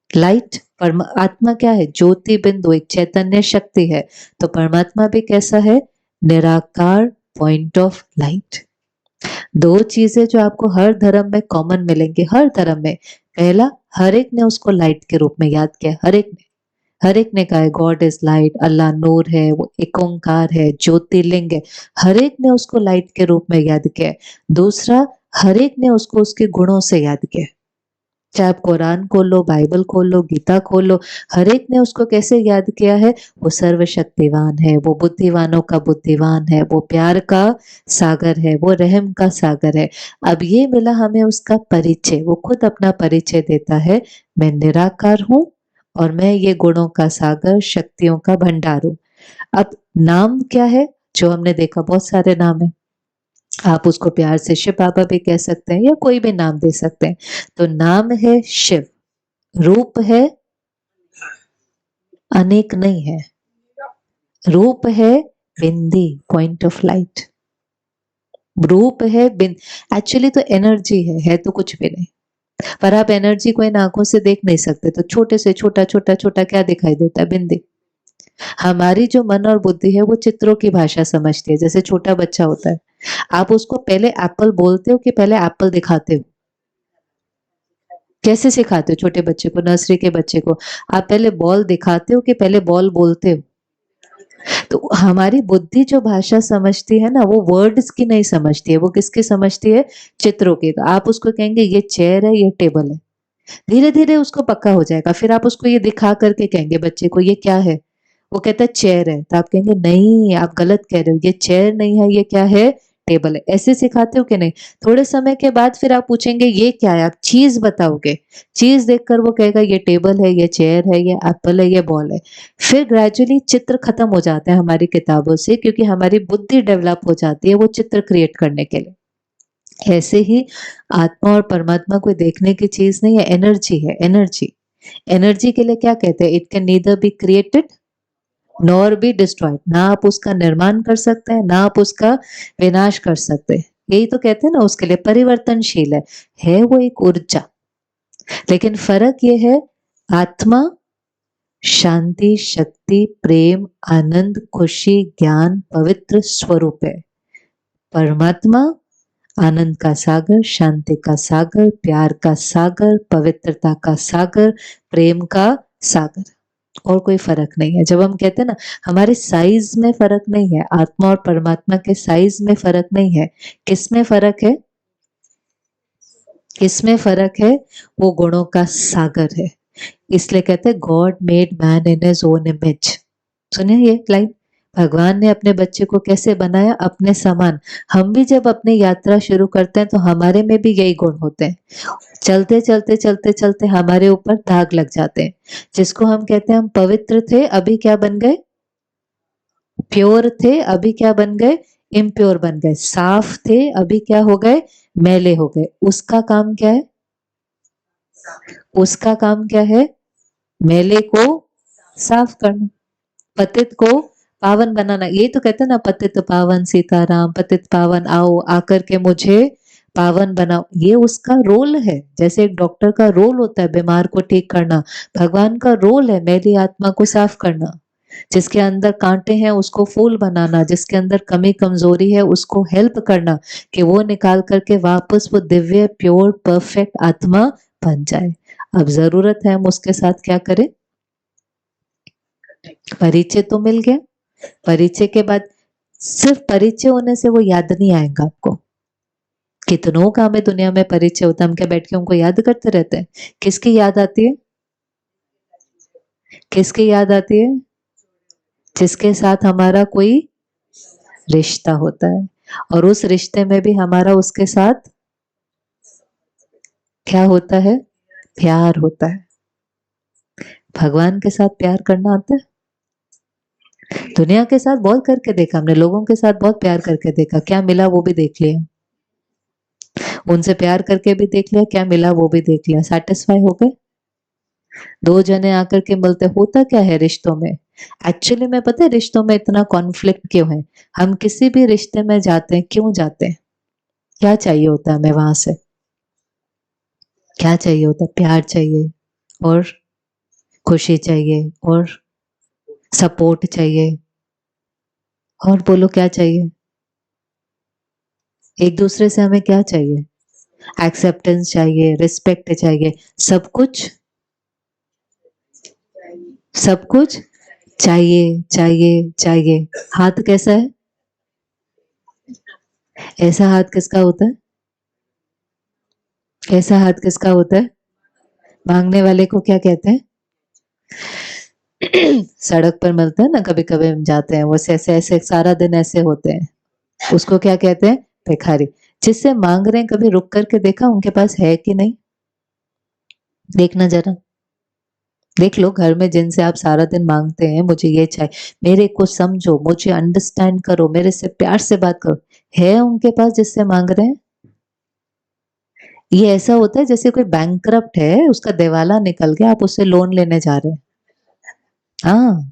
लाइट। आत्मा क्या है? ज्योति बिंदु, एक चैतन्य शक्ति है। तो परमात्मा भी कैसा है? निराकार, पॉइंट ऑफ लाइट। दो चीजें जो आपको हर धर्म में कॉमन मिलेंगी, हर धर्म में। पहला, हर एक ने उसको लाइट के रूप में याद किया, हर एक ने कहा है गॉड इज लाइट, अल्लाह नूर है, वो एक ओंकार है, ज्योतिर्लिंग है। हर एक ने उसको लाइट के रूप में याद किया है। दूसरा, हर एक ने उसको उसके गुणों से याद किया है। चाहे आप कुरान खोल लो, बाइबल खोल लो, गीता खोल लो, हर एक ने उसको कैसे याद किया है? वो सर्वशक्तिवान है, वो बुद्धिवानों का बुद्धिवान है, वो प्यार का सागर है, वो रहम का सागर है। अब ये मिला हमें उसका परिचय, वो खुद अपना परिचय देता है, मैं निराकार हूं और मैं ये गुणों का सागर, शक्तियों का भंडार हूं। अब नाम क्या है? जो हमने देखा बहुत सारे नाम है, आप उसको प्यार से शिव बाबा भी कह सकते हैं या कोई भी नाम दे सकते हैं। तो नाम है शिव, रूप है अनेक नहीं है, रूप है बिंदी, पॉइंट ऑफ लाइट। रूप है बिंद, एक्चुअली तो एनर्जी है तो कुछ भी नहीं। पर आप एनर्जी को इन आंखों से देख नहीं सकते, तो छोटे से छोटा छोटा छोटा क्या दिखाई देता है? बिंदी। हमारी जो मन और बुद्धि है वो चित्रों की भाषा समझती है। जैसे छोटा बच्चा होता है, आप उसको पहले एप्पल बोलते हो कि पहले एप्पल दिखाते हो? कैसे सिखाते हो छोटे बच्चे को, नर्सरी के बच्चे को? आप पहले बॉल दिखाते हो कि पहले बॉल बोलते हो? तो हमारी बुद्धि जो भाषा समझती है ना, वो वर्ड्स की नहीं समझती है, वो किसकी समझती है? चित्रों की। तो आप उसको कहेंगे ये चेयर है, ये टेबल है, धीरे धीरे उसको पक्का हो जाएगा। फिर आप उसको ये दिखा करके कहेंगे बच्चे को ये क्या है? वो कहता है चेयर है, तो आप कहेंगे नहीं आप गलत कह रहे हो, ये चेयर नहीं है, ये क्या है? टेबल है। ऐसे सिखाते हो कि नहीं? थोड़े समय के बाद फिर आप पूछेंगे ये क्या है, आप चीज बताओगे, चीज देखकर वो कहेगा ये टेबल है, ये चेयर है, ये एप्पल है, ये बॉल है। फिर ग्रेजुअली चित्र खत्म हो जाता है हमारी किताबों से, क्योंकि हमारी बुद्धि डेवलप हो जाती है वो चित्र क्रिएट करने के लिए। ऐसे ही आत्मा और परमात्मा कोई देखने की चीज नहीं है, एनर्जी है, एनर्जी। एनर्जी के लिए क्या कहते हैं? It can neither be created nor be destroyed. ना आप उसका निर्माण कर सकते हैं, ना आप उसका विनाश कर सकते हैं। यही तो कहते हैं ना, उसके लिए परिवर्तनशील है वो एक ऊर्जा। लेकिन फर्क ये है, आत्मा शांति, शक्ति, प्रेम, आनंद, खुशी, ज्ञान, पवित्र स्वरूप है। परमात्मा आनंद का सागर, शांति का सागर, प्यार का सागर, पवित्रता का सागर, प्रेम का सागर। और कोई फर्क नहीं है। जब हम कहते हैं ना हमारे साइज में फर्क नहीं है, आत्मा और परमात्मा के साइज में फर्क नहीं है, किसमें फर्क है? किसमें फर्क है? वो गुणों का सागर है। इसलिए कहते हैं God made man in his own image. सुनिए ये लाइन, भगवान ने अपने बच्चे को कैसे बनाया? अपने समान। हम भी जब अपनी यात्रा शुरू करते हैं तो हमारे में भी यही गुण होते हैं। चलते हमारे ऊपर दाग लग जाते हैं, जिसको हम कहते हैं हम पवित्र थे, अभी क्या बन गए? प्योर थे, अभी क्या बन गए? इम्प्योर बन गए। साफ थे, अभी क्या हो गए? मैले हो गए। उसका काम क्या है? उसका काम क्या है? मैले को साफ करना, पतित को पावन बनाना। ये तो कहते हैं ना, पतित पावन सीताराम, पतित पावन आओ, आकर के मुझे पावन बनाओ। ये उसका रोल है। जैसे एक डॉक्टर का रोल होता है बीमार को ठीक करना, भगवान का रोल है मेरी आत्मा को साफ करना। जिसके अंदर कांटे हैं उसको फूल बनाना, जिसके अंदर कमी कमजोरी है उसको हेल्प करना, कि वो निकाल करके वापस वो दिव्य प्योर परफेक्ट आत्मा बन जाए। अब जरूरत है हम उसके साथ क्या करें? परिचय तो मिल गया। परिचय के बाद सिर्फ परिचय होने से वो याद नहीं आएगा आपको। कितनों का हमें दुनिया में परिचय होता है, हम क्या बैठ के उनको याद करते रहते हैं? किसकी याद आती है? किसकी याद आती है? जिसके साथ हमारा कोई रिश्ता होता है, और उस रिश्ते में भी हमारा उसके साथ क्या होता है? प्यार होता है। भगवान के साथ प्यार करना आता है? दुनिया के साथ बहुत करके देखा हमने, लोगों के साथ बहुत प्यार करके देखा, क्या मिला वो भी देख लिया। उनसे प्यार करके भी देख लिया, क्या मिला वो भी देख लिया। सेटिस्फाई हो गए। दो जने आकर के मिलते, होता क्या है रिश्तों में? एक्चुअली में पता है रिश्तों में इतना कॉन्फ्लिक्ट क्यों है? हम किसी भी रिश्ते में जाते हैं, क्यों जाते हैं? क्या चाहिए होता है हमें वहां से? क्या चाहिए होता है? प्यार चाहिए, और खुशी चाहिए, और सपोर्ट चाहिए, और बोलो क्या चाहिए? एक दूसरे से हमें क्या चाहिए? एक्सेप्टेंस चाहिए, रिस्पेक्ट चाहिए, सब कुछ, सब कुछ चाहिए चाहिए चाहिए। हाथ कैसा है? ऐसा हाथ किसका होता है? ऐसा हाथ किसका होता है? मांगने वाले को क्या कहते हैं? सड़क पर मिलता है ना, कभी कभी हम जाते हैं, वो ऐसे ऐसे सारा दिन ऐसे होते हैं, उसको क्या कहते हैं? भिखारी। जिससे मांग रहे हैं, कभी रुक करके देखा उनके पास है कि नहीं? देखना जरा, देख लो घर में जिनसे आप सारा दिन मांगते हैं, मुझे ये चाहिए, मेरे को समझो, मुझे अंडरस्टैंड करो, मेरे से प्यार से बात करो, है उनके पास जिससे मांग रहे हैं? ये ऐसा होता है जैसे कोई बैंकरप्ट है, उसका दिवाला निकल गया, आप उससे लोन लेने जा रहे हैं। हाँ,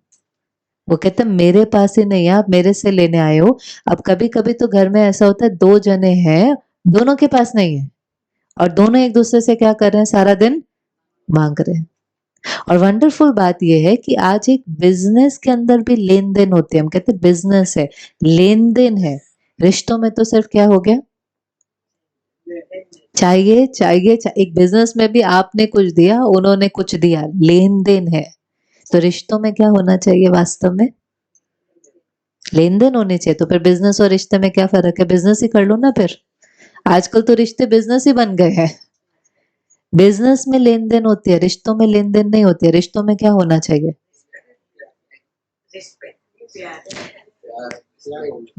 वो कहते हैं मेरे पास ही नहीं है, आप मेरे से लेने आए हो। अब कभी कभी तो घर में ऐसा होता है, दो जने हैं, दोनों के पास नहीं है, और दोनों एक दूसरे से क्या कर रहे हैं? सारा दिन मांग रहे हैं। और वंडरफुल बात यह है कि आज एक बिजनेस के अंदर भी लेन देन होते हैं। हम कहते हैं बिजनेस है, लेन देन है। रिश्तों में तो सिर्फ क्या हो गया? चाहिए चाहिए एक बिजनेस में भी आपने कुछ दिया, उन्होंने कुछ दिया, लेन देन है। तो रिश्तों में क्या होना चाहिए? वास्तव में लेन देन होने चाहिए। तो फिर बिजनेस और रिश्ते में क्या फर्क है? बिजनेस ही कर लो ना फिर। आजकल तो रिश्ते बिजनेस ही बन गए हैं। बिजनेस में लेन देन होती है, रिश्तों में लेन देन नहीं होती है। रिश्तों में क्या होना चाहिए?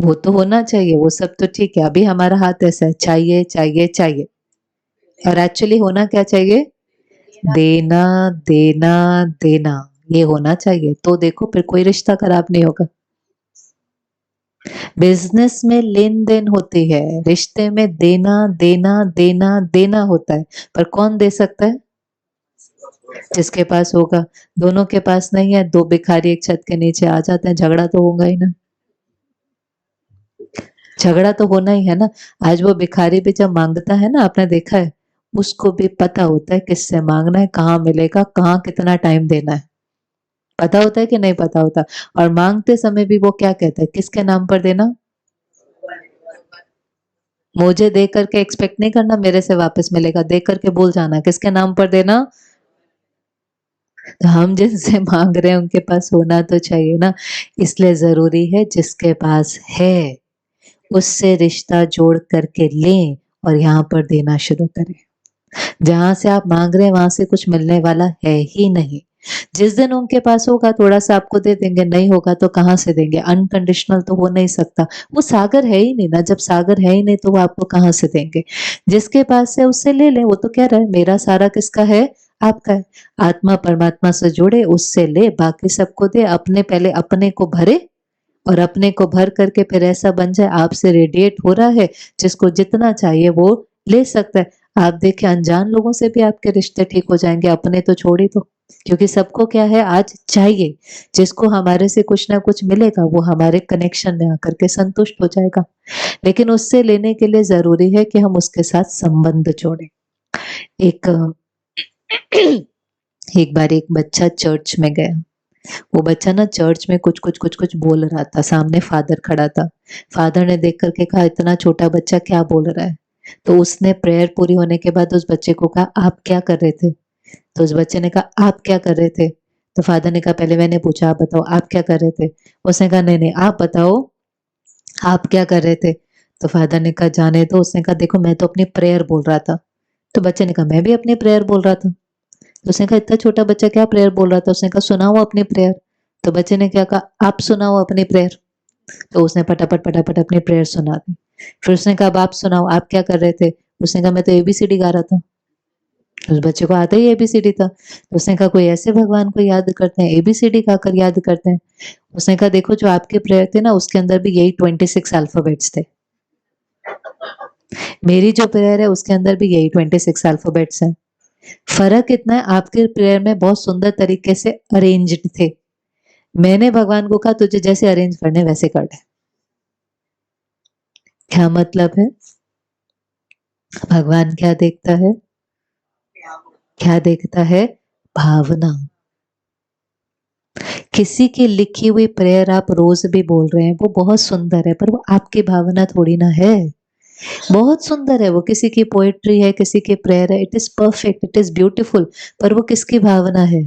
वो तो होना चाहिए, वो सब तो ठीक है। अभी हमारा हाथ ऐसा है, चाहिए चाहिए चाहिए, और एक्चुअली होना क्या चाहिए? देना देना देना, ये होना चाहिए। तो देखो फिर कोई रिश्ता खराब नहीं होगा। बिजनेस में लेन देन होती है, रिश्ते में देना देना देना देना होता है। पर कौन दे सकता है? जिसके पास होगा। दोनों के पास नहीं है, दो भिखारी एक छत के नीचे आ जाते हैं, झगड़ा तो होगा ही ना। झगड़ा तो होना ही है ना। आज वो भिखारी भी जब मांगता है ना, आपने देखा है, उसको भी पता होता है किससे मांगना है, कहाँ मिलेगा, कहाँ कितना टाइम देना है, पता होता है कि नहीं पता होता? और मांगते समय भी वो क्या कहता है? किसके नाम पर देना? मुझे दे करके एक्सपेक्ट नहीं करना मेरे से वापस मिलेगा, दे करके भूल जाना। किसके नाम पर देना? तो हम जिनसे मांग रहे हैं उनके पास होना तो चाहिए ना। इसलिए जरूरी है जिसके पास है उससे रिश्ता जोड़ करके लें, और यहाँ पर देना शुरू करें। जहां से आप मांग रहे हैं वहां से कुछ मिलने वाला है ही नहीं। जिस दिन उनके पास होगा थोड़ा-सा आपको दे देंगे, नहीं होगा तो कहाँ से देंगे? अनकंडीशनल तो हो नहीं सकता। वो सागर है ही नहीं ना, जब सागर है ही नहीं तो वो आपको कहाँ से देंगे? जिसके पास है उससे ले लें, वो तो कह रहा है मेरा सारा किसका है? आपका है। आत्मा परमात्मा से जुड़े, उससे ले, बाकी सबको दे, अपने पहले अपने को भरे और अपने को भर करके फिर ऐसा बन जाए आपसे रेडिएट हो रहा है, जिसको जितना चाहिए वो ले सकता है। आप देखिए अनजान लोगों से भी आपके रिश्ते ठीक हो जाएँगे, अपने तो छोड़ ही दो। क्योंकि सबको क्या है आज चाहिए, जिसको हमारे से कुछ ना कुछ मिलेगा वो हमारे कनेक्शन में आकर के संतुष्ट हो जाएगा। लेकिन उससे लेने के लिए ज़रूरी है कि हम उसके साथ संबंध जोड़ें। एक एक बार एक बच्चा चर्च में गया। वो बच्चा ना चर्च में कुछ-कुछ बोल रहा था, सामने फादर खड़ा था। फादर ने देख कर के कहा इतना छोटा बच्चा क्या बोल रहा है? तो उसने प्रेयर पूरी होने के बाद उस बच्चे को कहा आप क्या कर रहे थे? तो उस बच्चे ने कहा आप क्या कर रहे थे? तो फादर ने कहा पहले मैंने पूछा आप बताओ आप क्या कर रहे थे? उसने कहा नहीं-नहीं आप बताओ आप क्या कर रहे थे? तो फादर ने कहा जाने दो, उसने कहा देखो मैं तो अपनी प्रेयर बोल रहा था। तो बच्चे ने कहा मैं भी अपनी प्रेयर बोल रहा था। तो उसने कहा इतना छोटा बच्चा क्या प्रेयर बोल रहा था? उसने कहा सुनाओ अपनी प्रेयर। तो बच्चे ने क्या कहा आप सुनाओ अपनी प्रेयर। तो उसने फटाफट अपनी प्रेयर सुना दी। फिर उसने कहा अब आप सुनाओ आप क्या कर रहे थे? उसने कहा मैं तो एबीसीडी गा रहा था। उस बच्चे को आता ही एबीसीडी था। तो उसने कहा कोई ऐसे भगवान को याद करते हैं, एबीसीडी गाकर याद करते हैं। उसने कहा देखो जो आपके प्रेयर थे ना उसके अंदर भी यही 26 अल्फाबेट्स थे। मेरी जो प्रेयर है उसके अंदर भी यही 26 अल्फाबेट्स हैं। फ़र्क इतना है आपके प्रेयर में बहुत सुंदर तरीके से अरेंज्ड थे। मैंने भगवान को कहा तुझे जैसे अरेंज करने वैसे कर दे। क्या मतलब है? भगवान क्या देखता है? क्या देखता है? भावना। किसी की लिखी हुई प्रेयर आप रोज भी बोल रहे हैं वो बहुत सुंदर है पर वो आपकी भावना थोड़ी ना है। बहुत सुंदर है वो, किसी की पोएट्री है, किसी की प्रेयर है, it is perfect, it is beautiful, पर वो किसकी भावना है?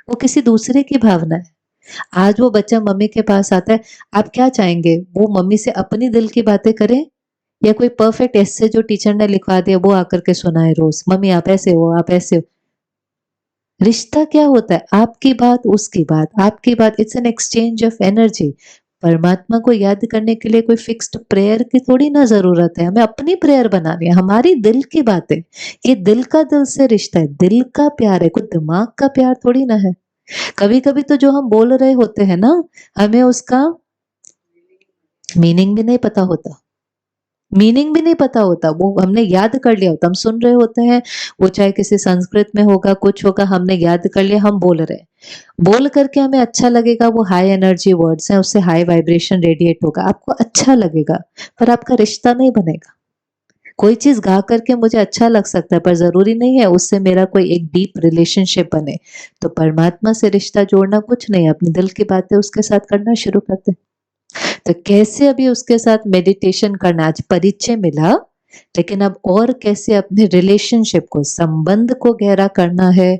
वो किसी दूसरे की भावना है। आज वो बच्चा मम्मी के पास आता है, आप क्या चाहेंगे? वो मम्मी से अपनी दिल की बातें करे या कोई परफेक्ट एस्से जो टीचर ने लिखवा दिया वो आकर के सुनाए रोज, मम्मी आप ऐसे हो, आप ऐसे हो। रिश्ता क्या होता है? आपकी बात, उसकी बात, आपकी बात, it's an exchange of energy. परमात्मा को याद करने के लिए कोई फिक्स्ड प्रेयर की थोड़ी ना जरूरत है, हमें अपनी प्रेयर बनानी है, हमारी दिल की बातें। ये दिल का दिल से रिश्ता है, दिल का प्यार है, कोई दिमाग का प्यार थोड़ी ना है। कभी कभी तो जो हम बोल रहे होते हैं ना, हमें उसका मीनिंग भी नहीं पता होता। मीनिंग भी नहीं पता होता, वो हमने याद कर लिया होता, हम सुन रहे होते हैं, वो चाहे किसी संस्कृत में होगा, कुछ होगा, हमने याद कर लिया, हम बोल रहे हैं। बोल करके हमें अच्छा लगेगा, वो हाई एनर्जी वर्ड्स हैं, उससे हाई वाइब्रेशन रेडिएट होगा, आपको अच्छा लगेगा, पर आपका रिश्ता नहीं बनेगा। कोई चीज़ गा करके मुझे अच्छा लग सकता है, पर ज़रूरी नहीं है उससे मेरा कोई एक डीप रिलेशनशिप बने। तो परमात्मा से रिश्ता जोड़ना कुछ नहीं है, अपने दिल की बातें उसके साथ करना शुरू कर दें। तो कैसे अभी उसके साथ मेडिटेशन करना, आज परिचय मिला, लेकिन अब और कैसे अपने रिलेशनशिप को, संबंध को गहरा करना है,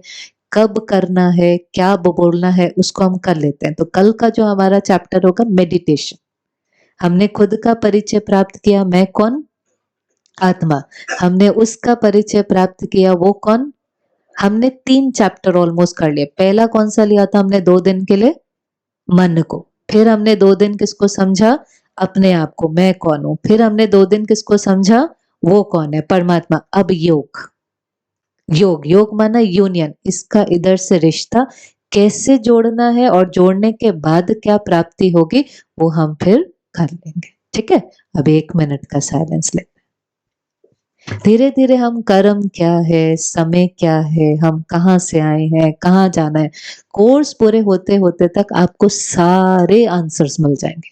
कब करना है, क्या बोलना है, उसको हम कर लेते हैं। तो कल का जो हमारा चैप्टर होगा मेडिटेशन। हमने खुद का परिचय प्राप्त किया, मैं कौन? आत्मा। हमने उसका परिचय प्राप्त किया, वो कौन? हमने 3 चैप्टर ऑलमोस्ट कर लिए। पहला कौन सा लिया था हमने 2 दिन के लिए? मन को। फिर हमने 2 दिन किसको समझा? अपने आप को, मैं कौन हूँ। फिर हमने 2 दिन किसको समझा? वो कौन है? परमात्मा। अब योग। योग, योग माना यूनियन, इसका इधर से रिश्ता कैसे जोड़ना है और जोड़ने के बाद क्या प्राप्ति होगी वो हम फिर कर लेंगे। ठीक है? अब 1 मिनट का साइलेंस लेते हैं। धीरे-धीरे हम कर्म क्या है, समय क्या है, हम कहाँ से आए हैं, कहाँ जाना है, कोर्स पूरे होते-होते तक आपको सारे आंसर्स मिल जाएँगे।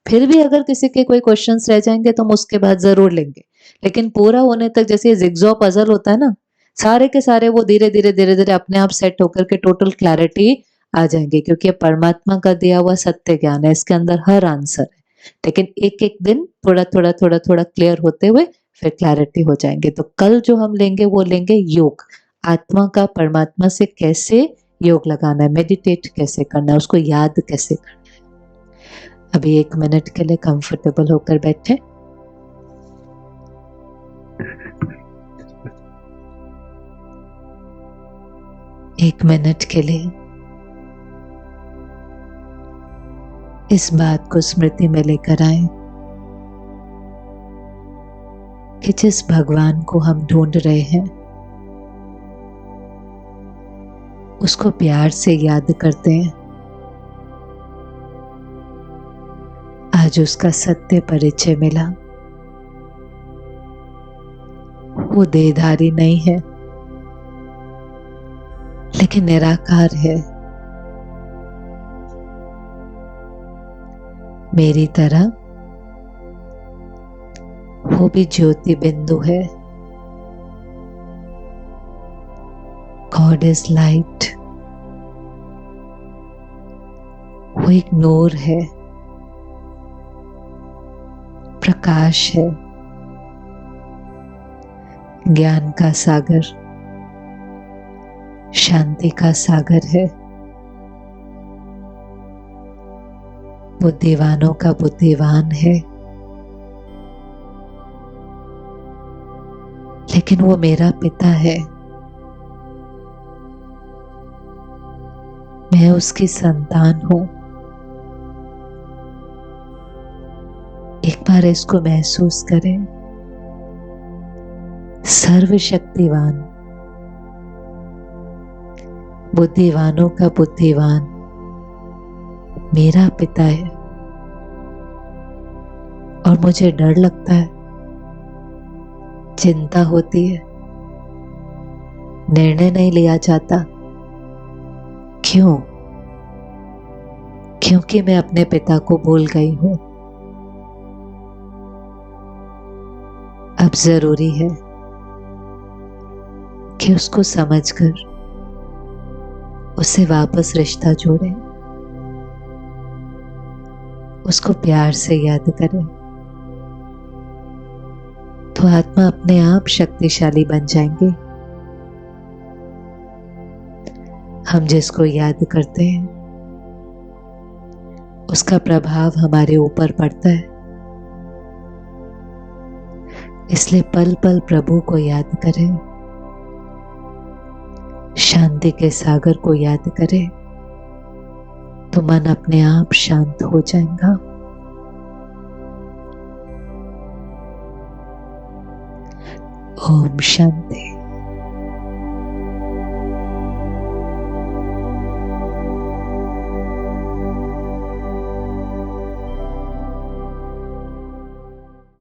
फिर भी अगर किसी के कोई क्वेश्चन्स रह जाएँगे तो हम उसके बाद ज़रूर लेंगे। लेकिन पूरा होने तक जैसे ये जिगज़ॉ पज़ल होता है ना, सारे के सारे वो धीरे-धीरे, धीरे-धीरे अपने आप सेट होकर के टोटल क्लैरिटी आ जाएँगे, क्योंकि ये परमात्मा का दिया हुआ सत्य ज्ञान है, इसके अंदर हर आंसर है। लेकिन एक-एक दिन थोड़ा-थोड़ा, थोड़ा-थोड़ा क्लियर होते हुए फिर क्लैरिटी हो जाएँगे। तो कल जो हम लेंगे वो लेंगे योग। आत्मा का परमात्मा से कैसे योग लगाना है, मेडिटेट कैसे करना है, उसको याद कैसे करना है। अभी 1 मिनट के लिए कंफर्टेबल होकर बैठे। 1 मिनट के लिए इस बात को स्मृति में लेकर आए कि जिस भगवान को हम ढूंढ रहे हैं उसको प्यार से याद करते हैं। आज उसका सत्य परिचय मिला। वो देहधारी नहीं है लेकिन निराकार है। मेरी तरह वो भी ज्योति बिंदु है। God is light. वो एक नूर है, प्रकाश है, ज्ञान का सागर, शांति का सागर है। बुद्धिवानों का बुद्धिवान है, लेकिन वो मेरा पिता है। मैं उसकी संतान हूं। एक बार इसको महसूस करें। सर्वशक्तिवान, बुद्धिवानों का बुद्धिवान मेरा पिता है। और मुझे डर लगता है, चिंता होती है, निर्णय नहीं लिया जाता। क्यों? क्योंकि मैं अपने पिता को भूल गई हूं। अब जरूरी है कि उसको समझकर उससे वापस रिश्ता जोड़ें, उसको प्यार से याद करें, तो आत्मा अपने आप शक्तिशाली बन जाएंगे। हम जिसको याद करते हैं उसका प्रभाव हमारे ऊपर पड़ता है। इसलिए पल पल प्रभु को याद करें, शांति के सागर को याद करें, तो मन अपने आप शांत हो जाएगा। ओम शांति।